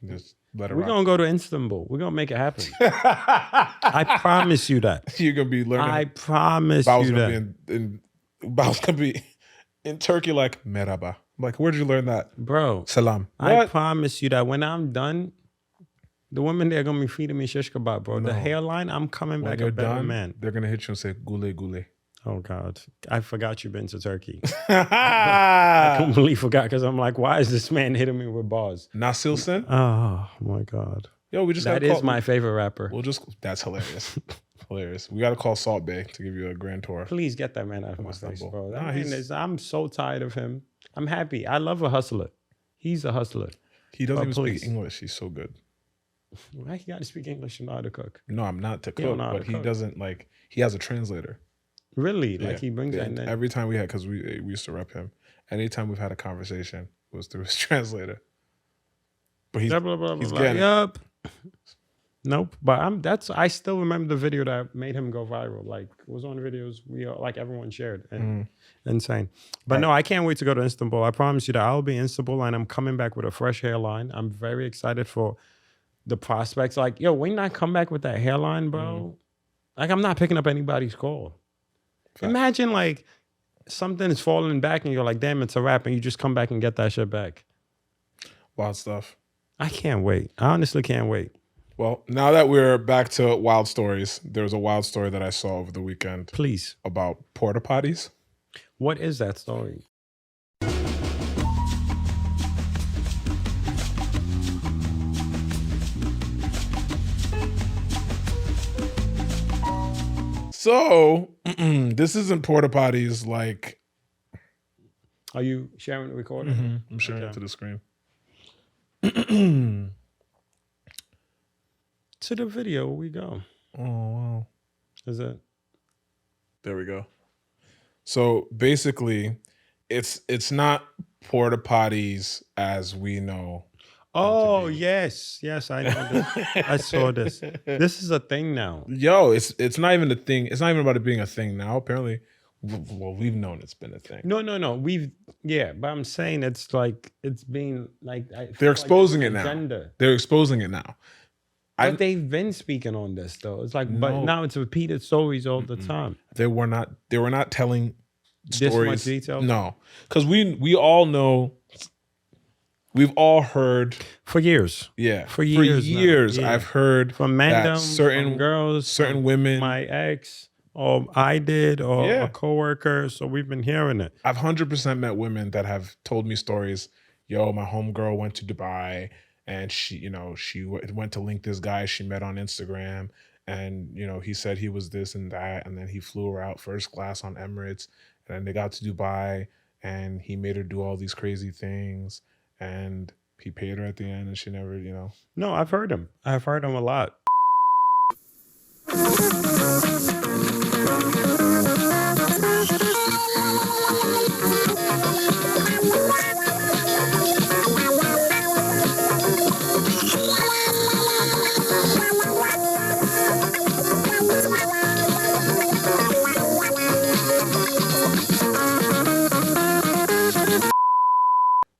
Just let it We're rock. going to go to Istanbul. We're going to make it happen. I promise you that. You're going to be learning. I promise you that. Bao's going to be in Turkey like, merhaba. I'm like, where'd you learn that? Bro, Salam. I What? promise you that when I'm done, the women there gonna be feeding me shish kebab, bro. No. The hairline, I'm coming When back you're a better done, man. they're gonna hit you and say gule gule. Oh God, I forgot you've been to Turkey. I completely forgot because I'm like, why is this man hitting me with bars? Nasilson? Oh my God. Yo, we just That gotta call, is my favorite rapper. that's hilarious. Hilarious. We gotta call Salt Bay to give you a grand tour. Please get that man out of my face, Istanbul. bro. That Nah, man he's- is, I'm so tired of him. I'm happy. I love a hustler. He's a hustler. He doesn't even please. speak English. He's so good. Why he got to speak English and know how to cook? No, I'm not to He don't cook, know how but to he cook. doesn't like. He has a translator. Really? Yeah. Like he brings that in there. Every time we had, because we used to rep him. Anytime we've had a conversation, it was through his translator. But he's Blah, blah, blah, he's blah, getting it. Yup. Nope. But I still remember the video that made him go viral. Like it was on videos like everyone shared. And insane. But no, I can't wait to go to Istanbul. I promise you that I'll be in Istanbul and I'm coming back with a fresh hairline. I'm very excited for the prospects. Like, yo, when I come back with that hairline, bro, like I'm not picking up anybody's call. Facts. Imagine like something is falling back and you're like, damn, it's a wrap, and you just come back and get that shit back. Wild stuff. I can't wait. I honestly can't wait. Well, now that we're back to wild stories, there was a wild story that I saw over the weekend Please. about porta potties. What is that story? So this isn't porta potties like Are you sharing the recording? I'm sharing it Okay. to the screen. To the video we go. Oh wow. Is it? There we go. So basically, it's not porta potties as we know. Oh, yes. Yes, I know this. I saw this. This is a thing now. Yo, it's not even a thing. It's not even about it being a thing now. Apparently, well, we've known it's been a thing. No. But I'm saying it's like, it's being like. I feel They're like exposing it's it an now. agenda. They're exposing it now. But they've been speaking on this though. It's like, No. but now it's repeated stories all the time. They were not telling This stories. much detail? No, because we all know. We've all heard. For years. Yeah, For years now. Yeah. I've heard From that Mandem, certain from girls, certain from women. my ex, or I did, or Yeah. a coworker. So we've been hearing it. I've 100% met women that have told me stories. Yo, my homegirl went to Dubai and she went to link this guy she met on Instagram, and he said he was this and that, and then he flew her out first class on Emirates, and then they got to Dubai and he made her do all these crazy things, and he paid her at the end, and she never, No, I've heard him. I've heard him a lot.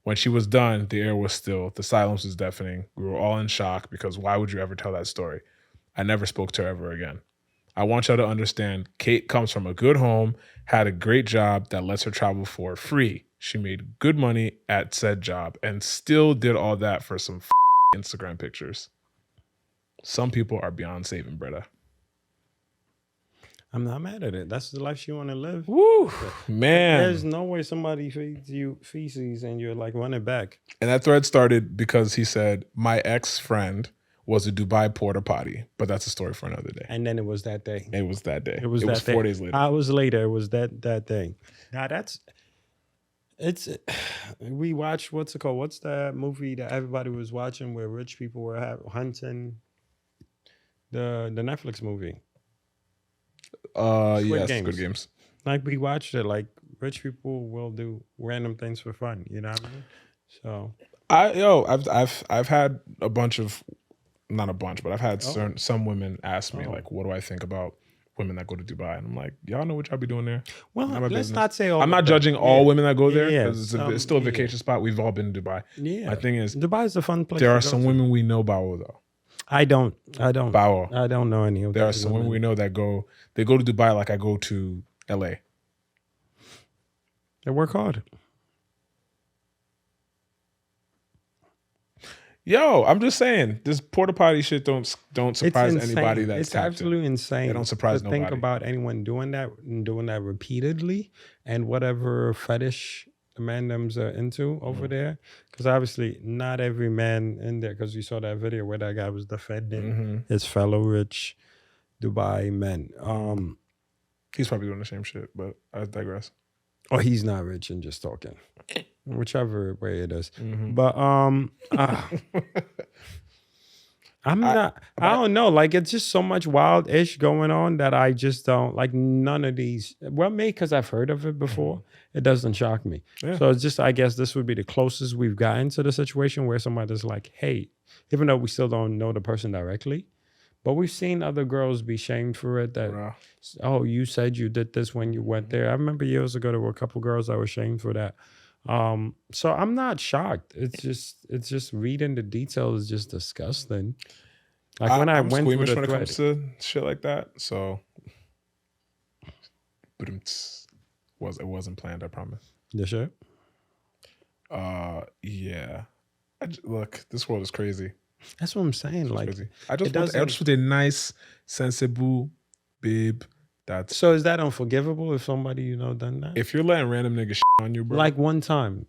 When she was done, the air was still. The silence was deafening. We were all in shock because why would you ever tell that story? I never spoke to her ever again. I want y'all to understand, Kate comes from a good home, had a great job that lets her travel for free. She made good money at said job and still did all that for some Instagram pictures. Some people are beyond saving, Bretta. I'm not mad at it. That's the life you want to live. Woo, man. There's no way somebody feeds you feces and you're like, run it back. And that thread started because he said, my ex-friend was a Dubai porta potty, but that's a story for another day. And then it was that day. It was that day. It was 4 days later. Hours later, it was that thing. Now we watched, what's it called? What's that movie that everybody was watching where rich people were hunting? The Netflix movie. Yes, Games. Good Games. Like we watched it, like rich people will do random things for fun. You know what I mean? So I've had a bunch of, not a bunch, but I've had some women ask me like, what do I think about women that go to Dubai? And I'm like, y'all know what y'all be doing there. well, Not my let's business. not say all. I'm not of them. judging all women that go there Yeah, because it's still a yeah. vacation spot. We've all been to Dubai. Yeah. My thing is, Dubai is a fun place. there to are go some to. women we know Bawo though. I don't. Bawo. I don't know any of There are those some women we know that go to Dubai like I go to LA. They work hard. Yo, I'm just saying, this porta potty shit don't It's surprise insane. anybody that's It's tapped in. absolutely insane. It don't surprise to think nobody. about anyone doing that and doing that repeatedly, and whatever fetish the mandems are into over there. Because obviously, not every man in there. Because you saw that video where that guy was defending his fellow rich Dubai men. He's probably doing the same shit, but I digress. Or he's not rich and just talking, whichever way it is. Mm-hmm. But I'm not. I don't know. Like, it's just so much wild ish going on that I just don't like. None of these. Well, maybe because I've heard of it before, it doesn't shock me. Yeah. So it's just. I guess this would be the closest we've gotten to the situation where somebody's like, "Hey," even though we still don't know the person directly, but we've seen other girls be shamed for it. That Bruh. oh, you said you did this when you went there. I remember years ago there were a couple girls that were shamed for that. So I'm not shocked. It's just reading the details is just disgusting. Like when I'm went through squeamish the when it thread, comes to shit like that. So, but it wasn't planned. I promise. the shit. Yeah. Look, this world is crazy. That's what I'm saying. Like, Crazy. I just doesn't- want a nice, sensible babe. That's so is that unforgivable if somebody done that? if you're letting random niggas shit on you, bro. Like one time.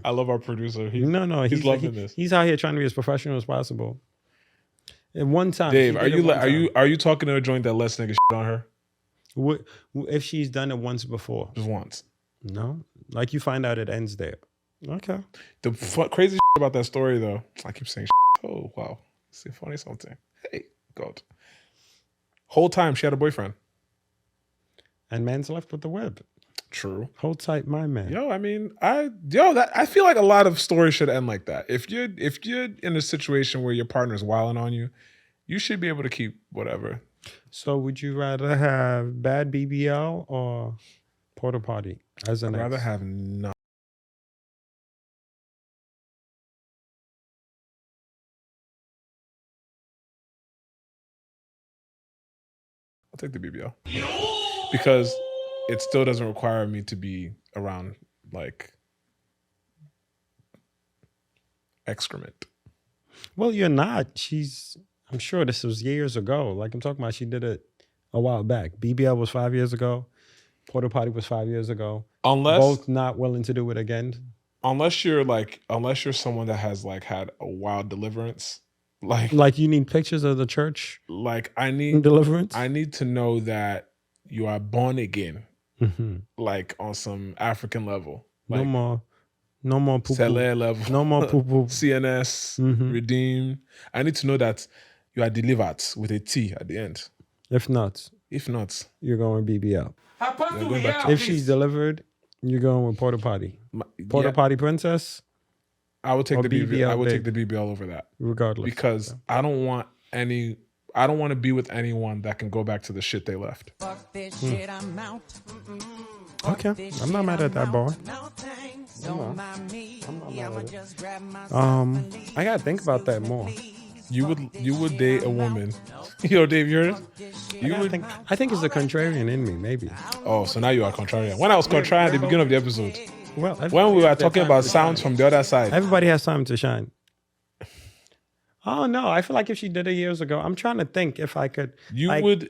I love our producer. No, he's loving this. He's out here trying to be as professional as possible. And one time, Dave, she are did it you one are you time. are you talking to a joint that lets niggas shit on her If she's done it once before? just once? No, like you find out it ends there. Okay. The crazy shit about that story, though, I keep saying, oh wow, it's funny something. Hey, God. Whole time she had a boyfriend. And man's left with the web. True. Hold tight, my man. Yo, I mean, I feel like a lot of stories should end like that. If you're in a situation where your partner's wilding on you, you should be able to keep whatever. So would you rather have bad BBL or porta potty as an I'd rather ex? have none. I'll take the BBL because it still doesn't require me to be around like excrement. Well, you're not. I'm sure this was years ago. Like I'm talking about, she did it a while back. BBL was 5 years ago. Porta potty was 5 years ago. Both not willing to do it again. Unless you're someone that has like had a wild deliverance, Like you need pictures of the church I need deliverance. I need to know that you are born again, Mhm. like on some African level, like No more poo poo. Sele level, No more poo poo. CNS, redeemed. I need to know that you are delivered with a T at the end. If not, If not, you're going BBL. going back to If she's delivered, you're going with porta potty. Porta yeah, potty princess, I would take or the BBL. BBL I would take babe. the BBL over that regardless. because I don't want to be with anyone that can go back to the shit they left. Okay, I'm not mad at that, boy. I gotta think about that more. You would date a woman. Yo, Dave, you heard it? I think it's the contrarian in me, maybe. Oh, so now you are contrarian. When I was contrarian at the beginning of the episode, Well, when we were talking about sounds from the other side, everybody has time to shine. Oh no, I feel like if she did it years ago, I'm trying to think if I could. you like, would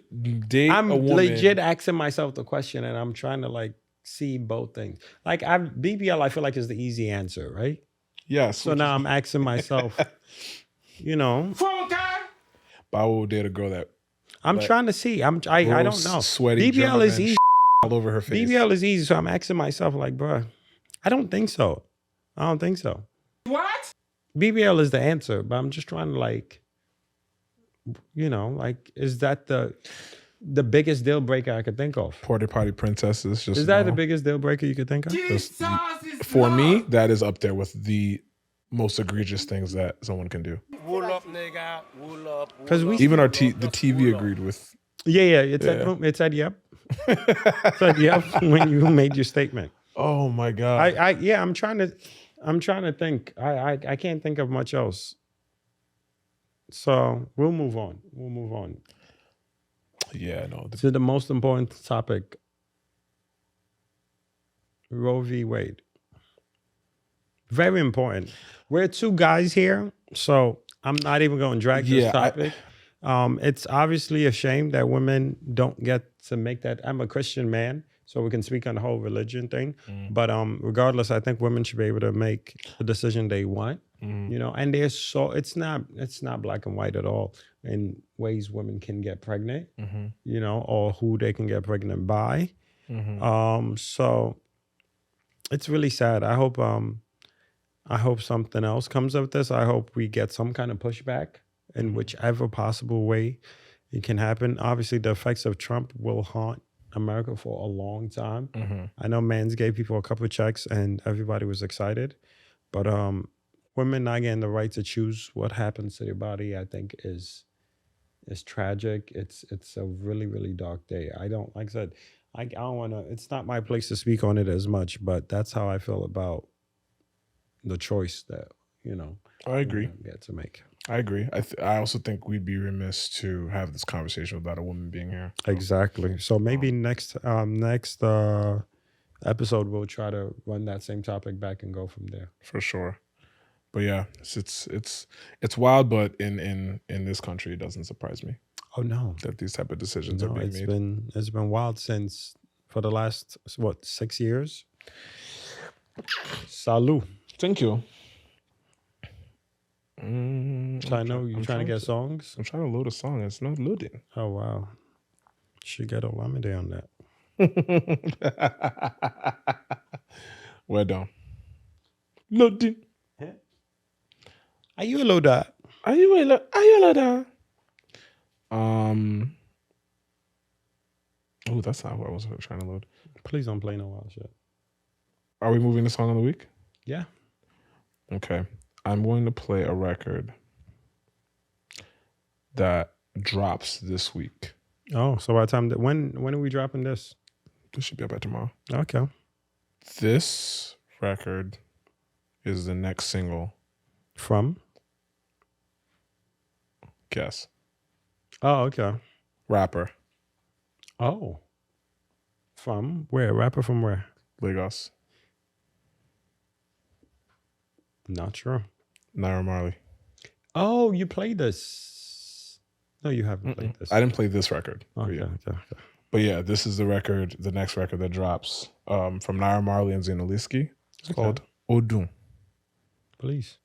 date I'm a woman. legit asking myself the question, and I'm trying to like see both things. Like BBL, I feel like is the easy answer, right? Yes. So now I'm asking myself, Bawo would date a girl that I'm trying to see. I don't know. sweaty BBL German is easy. all over her face. BBL is easy, so I'm asking myself, like, bruh, I don't think so. I don't think so. What? BBL is the answer, but I'm just trying to like, is that the biggest deal breaker I could think of? Porta potty princess is just. Is that the biggest deal breaker you could think of? Jesus is For me, Lord. that is up there with the most egregious things that someone can do. Wool up, nigga. Wool up. 'Cause we- Even the TV agreed with. Yeah. It said yep. It said yep when you made your statement. Oh my god. I'm trying to think. I can't think of much else. So we'll move on. Yeah, no. To the most important topic. Roe v. Wade Very important. We're two guys here, so I'm not even going to drag this topic. It's obviously a shame that women don't get to make that. I'm a Christian man, so we can speak on the whole religion thing. But regardless, I think women should be able to make the decision they want. You know, and there's it's not black and white at all in ways women can get pregnant. You know, or who they can get pregnant by. So it's really sad. I hope something else comes of this. I hope we get some kind of pushback in whichever possible way it can happen. Obviously, the effects of Trump will haunt America for a long time. I know Mans gave people a couple of checks and everybody was excited. But women not getting the right to choose what happens to their body, I think is tragic. It's a really, really dark day. I don't, like I said, I don't want to, it's not my place to speak on it as much, but that's how I feel about the choice that, you know, I agree. Get to make. I agree. I also think we'd be remiss to have this conversation without a woman being here. Exactly. So maybe next episode we'll try to run that same topic back and go from there. For sure. But yeah, it's wild, but in this country it doesn't surprise me. Oh no, that these type of decisions are being made. It's been wild for the last 6 years. Salud. Thank you. So I know you're trying to get songs. I'm trying to load a song. It's not loading. Oh wow. Should get a Olamide on that. Well done. Loading. Are you a loader? Are you a loader? Oh, that's not what I was trying to load. Please don't play no wild shit. Are we moving to song of the week? Yeah. Okay. I'm going to play a record that drops this week. Oh, so by the time when are we dropping this? This should be up by tomorrow. Okay. This record is the next single from. Guess. Oh, okay. Rapper. Oh. From where? Rapper from where? Lagos. Not sure. Naira Marley. Oh, you played this. No, you haven't played this. I didn't play this record. Okay, okay. But yeah, this is the record, the next record that drops from Naira Marley and Zinaliski. It's called Odun. Please.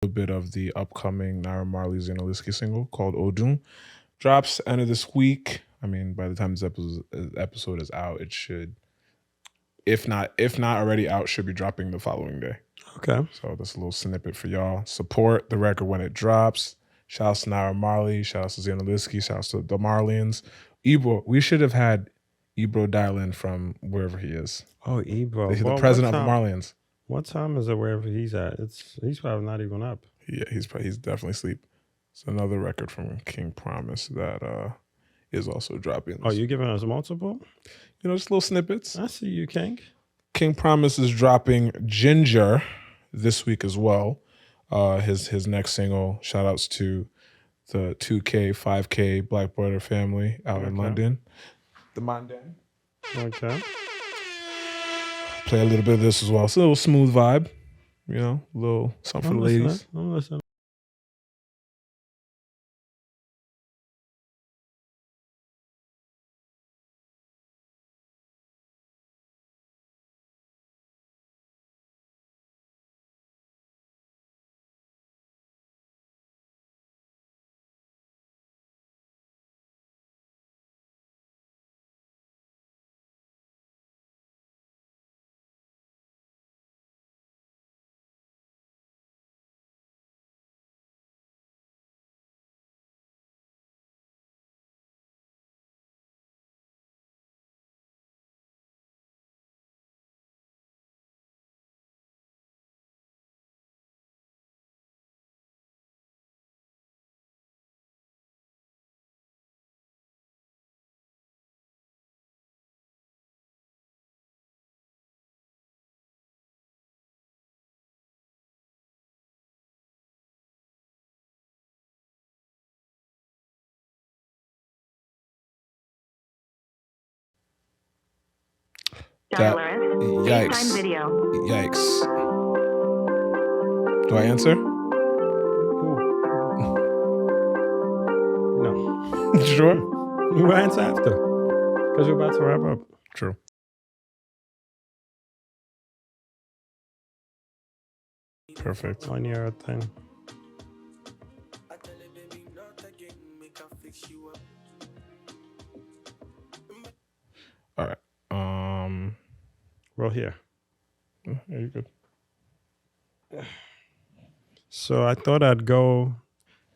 A bit of the upcoming Naira Marley Zinaliski single called Odun drops end of this week. I mean, by the time this episode is out, it should, if not already out, should be dropping the following day. Okay. So that's a little snippet for y'all. Support the record when it drops. Shouts to Naira Marley. Shouts to Zena Liski. Shouts to the Marlians. Ebro, we should have had Ebro dial in from wherever he is. Oh, Ebro. He's the Well, president what of the time- Marlians. What time is it wherever he's at? He's probably not even up. Yeah, he's definitely asleep. It's another record from King Promise that is also dropping. Oh, you giving us multiple? You know, just little snippets. I see you, King. King Promise is dropping Ginger this week as well. His next single. Shout outs to the 2K, 5K Black Brother family out in London. The Mandan. Okay. Play a little bit of this as well. It's a little smooth vibe. You know, a little something for the ladies. I'm listening. Dialerist. Yikes. FaceTime video. Yikes. Do I answer? No. Sure. You answer after. Because we're about to wrap up. True. Perfect. On your thing. All right. We're here. Yeah, you're good. So I thought I'd go.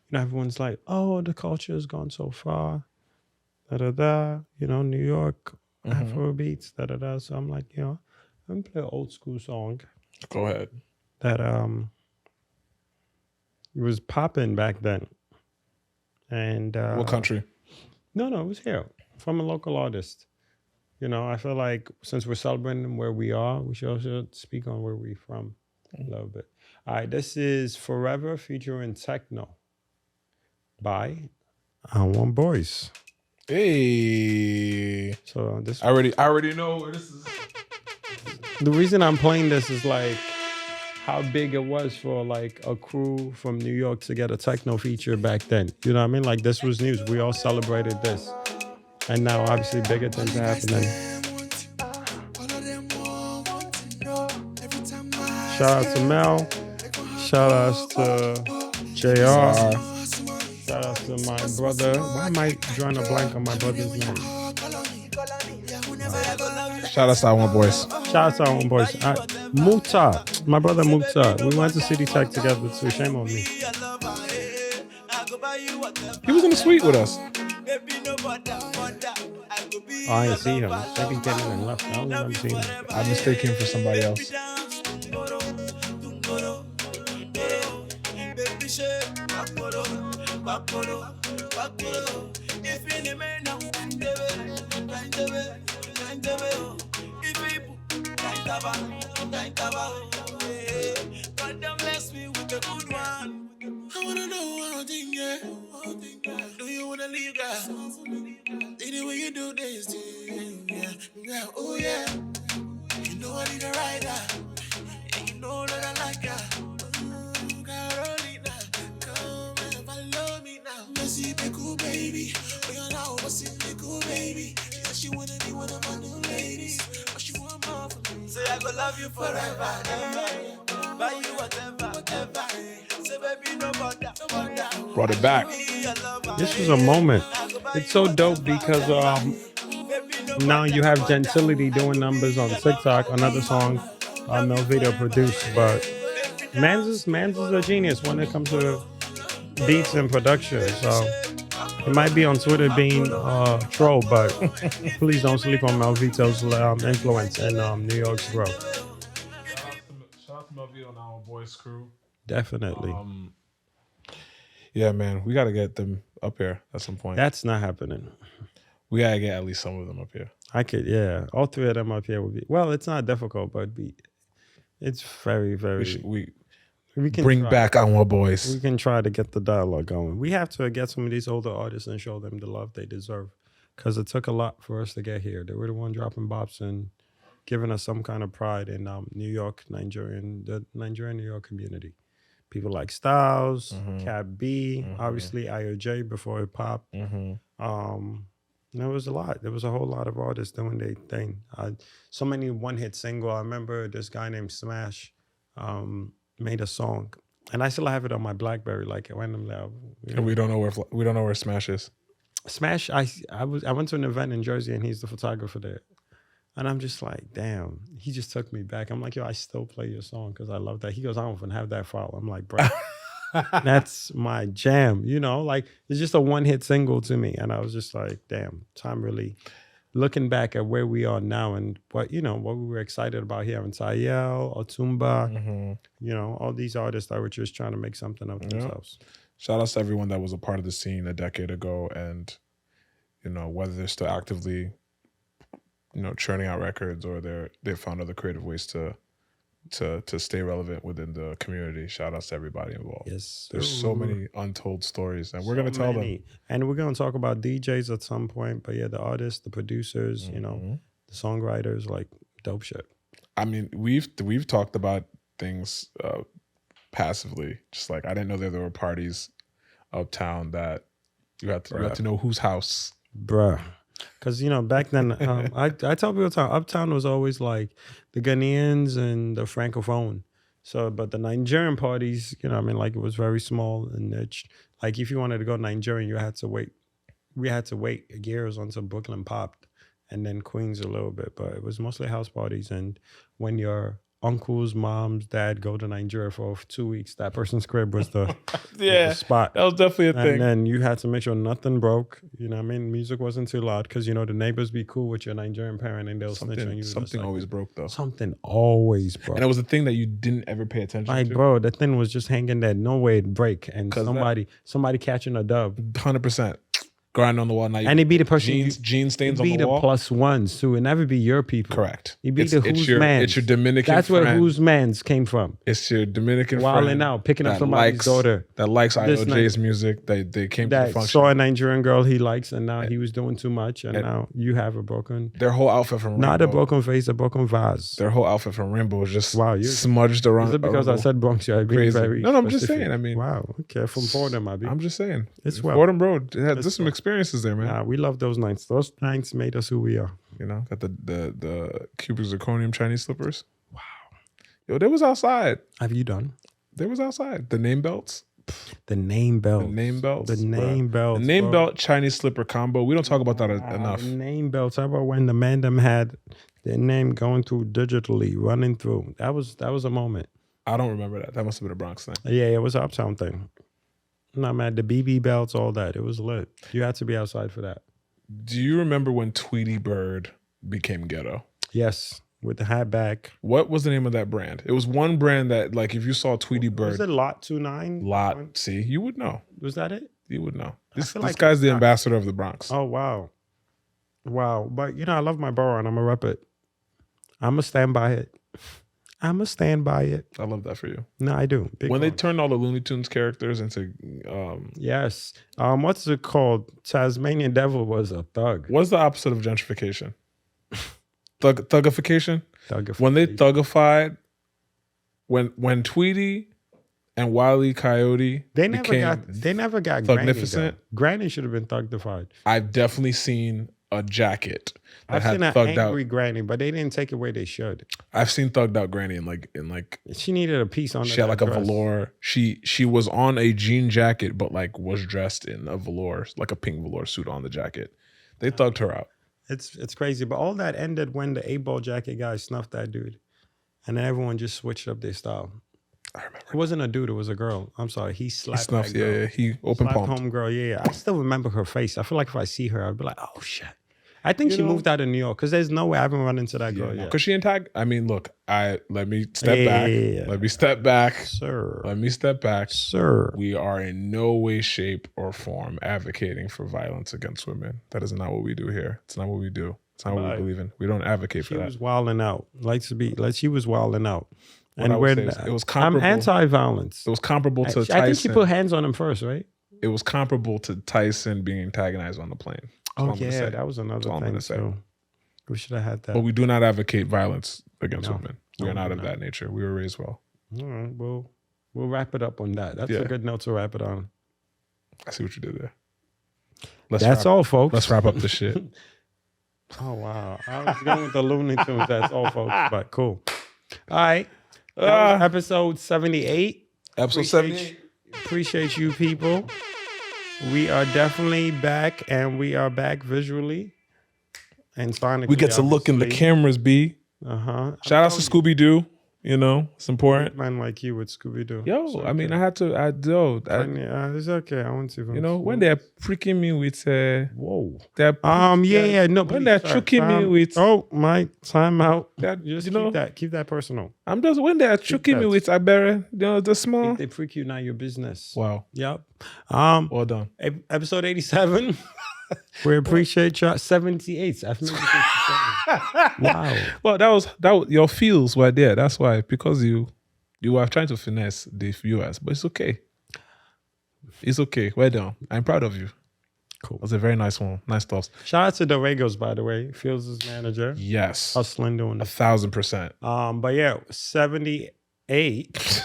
You know, everyone's like, "Oh, the culture has gone so far." Da da da. You know, New York, Afro beats. Da da da. So I'm like, you know, I'm gonna play an old school song Go ahead. that it was popping back then. And What country? No, it was here from a local artist. You know, I feel like since we're celebrating where we are, we should also speak on where we're from a little bit. All right, this is Forever featuring Techno by I Want Boys. Hey. So this I already know where this is. the reason I'm playing this is like how big it was for like a crew from New York to get a techno feature back then. You know what I mean? Like this was news. We all celebrated this. And now obviously bigger things are happening. Shout out to Mel. Shout outs to JR. Shout out to my brother. Why am I drawing a blank on my brother's name? Shout out to I Want Boys. Shout out to our own boys. Musa. My brother Musa. We went to City Tech together too. Shame on me. He was in the suite with us. Oh, I didn't see him. Maybe he came in and left. I don't remember seeing him. I mistake him for somebody else. I wanna know one thing, yeah. Do you wanna leave, girl? The way you do this thing, yeah. Oh yeah. You know I need a rider, and you know that I like her. Carolina, come and follow me now. Messy cool baby, we are now what's in the cool baby. She said she wanna be one of my new ladies, but she want more from me. Say I go love you forever, ever. Buy you whatever. Say baby no bother. Brought it back. This was a moment. It's so dope because now you have Gentility doing numbers on TikTok. Another song Mel Video produced, but Mans is a genius when it comes to beats and production. So he might be on Twitter being troll, but please don't sleep on Malvito's influence and New York's growth. Shout out to Melvito and our boys crew. Definitely. Yeah, man, we got to get them up here at some point. That's not happening. We got to get at least some of them up here. I could, yeah. All three of them up here would be, well, it's not difficult, but it's very, very. We can bring back our boys. We can try to get the dialogue going. We have to get some of these older artists and show them the love they deserve, because it took a lot for us to get here. They were the one dropping bops and giving us some kind of pride in New York, the Nigerian New York community. People like Styles, Cab B, obviously IOJ before it popped. There was a lot. There was a whole lot of artists doing their thing. So many one-hit single. I remember this guy named Smash made a song, and I still have it on my BlackBerry, like randomly. And we don't know where Smash is. Smash. I went to an event in Jersey, and he's the photographer there, and I'm just like, damn. He just took me back. I'm like, yo, I still play your song because I love that. He goes, I don't even have that file. I'm like, bro. That's my jam, like it's just a one-hit single to me. And I was just like, damn, time really looking back at where we are now and what we were excited about here in Tayel, Otumba, all these artists that were just trying to make something of themselves. Shout out to everyone that was a part of the scene a decade ago, and whether they're still actively churning out records or they've found other creative ways to stay relevant within the community. Shout outs to everybody involved. Yes. There's so many untold stories, and we're going to tell them. And we're going to talk about DJs at some point, but yeah, the artists, the producers, the songwriters, like dope shit. I mean, we've talked about things passively, just like I didn't know that there were parties uptown that you had to know whose house. Bruh. Because, back then, I tell people Uptown was always like the Ghanaians and the Francophone. So, but the Nigerian parties, it was very small and niche. Like, if you wanted to go Nigerian, you had to wait. We had to wait years until Brooklyn popped and then Queens a little bit. But it was mostly house parties. And when your uncles, moms, dad go to Nigeria for 2 weeks, that person's crib was the, the spot. That was definitely a thing. And then you had to make sure nothing broke. Music wasn't too loud because, the neighbors be cool with your Nigerian parent and they'll snitch on you. Something always broke, though. Something always broke. And it was a thing that you didn't ever pay attention to. Like, bro, that thing was just hanging there. No way it'd break. And somebody catching a dub. 100%. Grind on the wall. Now and it be the person jean stains on the wall. It be the plus ones too. It never be your people. Correct. It be the whose mans. It's your Dominican That's friend. where whose mans came from. It's your Dominican Wilding friend. out, picking up somebody's daughter. That likes IOJ's music. They came to the function. Saw a Nigerian girl he likes and now he was doing too much and now you have a broken. Their whole outfit from Rainbow. Not a broken face, a broken vase. Their whole outfit from Rainbow was just smudged around. Is it because I said Bronx? Yeah, crazy. Very no, I'm specific. just saying. I mean, wow. Okay, from Fordham, I'm just saying. It's Fordham Road. There's some experiences there, man. Nah, we love those nights. Those nights made us who we are. Got the cubic zirconium Chinese slippers. Wow. Yo, they was outside. Have you done? They was outside. The name belts. The name belts. The name belts. The name belts. The name belt Chinese slipper combo. We don't talk about that enough. The name belts. How about when the man them had their name going through digitally, running through? That was a moment. I don't remember that. That must have been a Bronx thing. Yeah, it was an Uptown thing. No, man, the BB belts, all that. It was lit. You had to be outside for that. Do you remember when Tweety Bird became ghetto? Yes, with the hat back. What was the name of that brand? It was one brand that, like, if you saw Tweety Bird. Was it Lot 29? Lot, see, you would know. Was that it? You would know. This like guy's the ambassador of the Bronx. Oh, wow. Wow. But, I love my borough and I'm going to rep it. I'm going to stand by it. I'm going to stand by it. I love that for you. No, I do. When they turned all the Looney Tunes characters into... yes. What's it called? Tasmanian Devil was a thug. What's the opposite of gentrification? Thuggification? Thuggification. When they thuggified... When Tweety and Wile E. Coyote they never got Thugnificent. Granny should have been thuggified. I've definitely seen a jacket that I've had seen an thugged angry out Granny, but they didn't take it where they should. I've seen thugged out Granny in like she needed a piece on. She had like a velour. She was on a jean jacket, but like was dressed in a velour, like a pink velour suit on the jacket. They thugged her out. It's crazy, but all that ended when the 8-ball jacket guy snuffed that dude, and then everyone just switched up their style. I remember. It wasn't a dude. It was a girl. I'm sorry. He He slapped snuffed. that girl. Yeah, he open Slapped palmed. home girl. Yeah. I still remember her face. I feel like if I see her, I'd be like, oh, shit. I think she moved out of New York because there's no way I haven't run into that girl yet. Because she didn't tag. I mean, look. Let me step Yeah, back. yeah, yeah. Let me step back. Sir. Let me step back. Sir. We are in no way, shape, or form advocating for violence against women. That is not what we do here. It's not what we do. It's not what we believe in. We don't advocate for She that. was wilding out. She was wilding out. What I would say is it was I'm comparable. anti-violence. It was comparable to Tyson. I think she put hands on him first, right? It was comparable to Tyson being antagonized on the plane. That's all I'm gonna say. That was another all I'm thing. gonna say. So we should have had that. But we do not advocate violence against women. We No, are not we of do that nature. We were raised well. All right, we'll wrap it up on that. That's a good note to wrap it on. I see what you did there. That's all, folks. Let's wrap up the shit. Oh, wow. I was going with the Looney Tunes. That's all, folks. But cool. All right. That was episode 78. Episode 78. Appreciate you, people. We are definitely back, and we are back visually and sonically. We get to look in the cameras, B. Shout out to Scooby Doo. You know, it's important. Man like you with Scooby Doo. Yo, I mean, I had to. It's okay. I want to. You know, when they're pricking me with whoa. They're No. when they're choking me with Mike, time out. that, Just you know, keep that personal. I'm just when they're choking me with abere, you know, the small. If they freak you, not your business. Wow. Yep. Well done. Episode 87. We appreciate y'all. 78. I've made it 57. Wow. Well, that was your feels were there. That's why, because you were trying to finesse the viewers, but it's okay. It's okay. Well done. I'm proud of you. Cool. It was a very nice one. Nice thoughts. Shout out to the Regos, by the way. Fields' manager. Yes. Hustling doing it. 1,000%. But yeah, 78.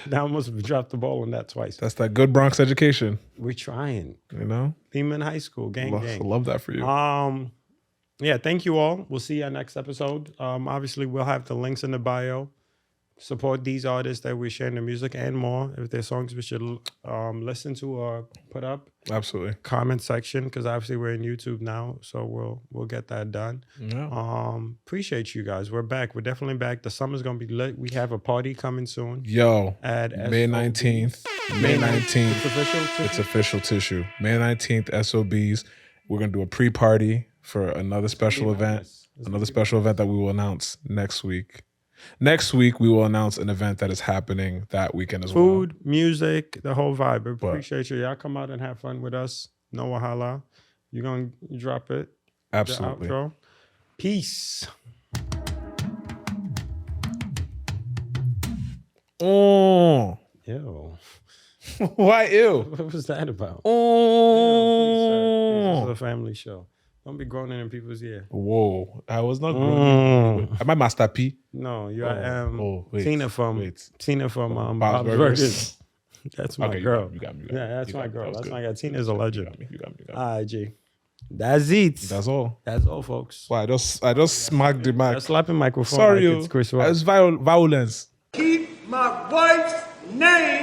Now almost dropped the ball on that twice. That's that good Bronx education. We're trying. You know? Beeman High School. Gang. Love that for you. Yeah, thank you all. We'll see you next episode. Obviously, we'll have the links in the bio. Support these artists that we're sharing the music and more. If there's songs we should listen to or put up. Absolutely. Comment section, because obviously we're in YouTube now, so we'll get that done. Yeah. Appreciate you guys. We're back. We're definitely back. The summer's gonna be lit. We have a party coming soon. Yo, at May 19th. May 19th. It's official tissue? It's official tissue. May 19th, SOBs. We're gonna do a pre-party for another special event. Another special event that we will announce next week. Next week, we will announce an event that is happening that weekend as well. Food, music, the whole vibe. Appreciate you. Y'all come out and have fun with us. No Wahala. You're going to drop it. Absolutely. The outro. Peace. Oh. Ew. Why ew? What was that about? Oh. This is a family show. Don't be groaning in people's ear. Whoa. I was not groaning. Am I Master P? No, you Oh, are wait, Tina from Bob's Burgers. Burgers. That's my Okay, girl. you got me. Yeah, that's my girl. That was That's good. my girl. Tina's a legend. You got me. All right, G. That's it. That's all. That's all, folks. Well, I just smacked the mic. That's slapping microphone. Sorry, like it's Chris Rock. it's violence. Keep my wife's name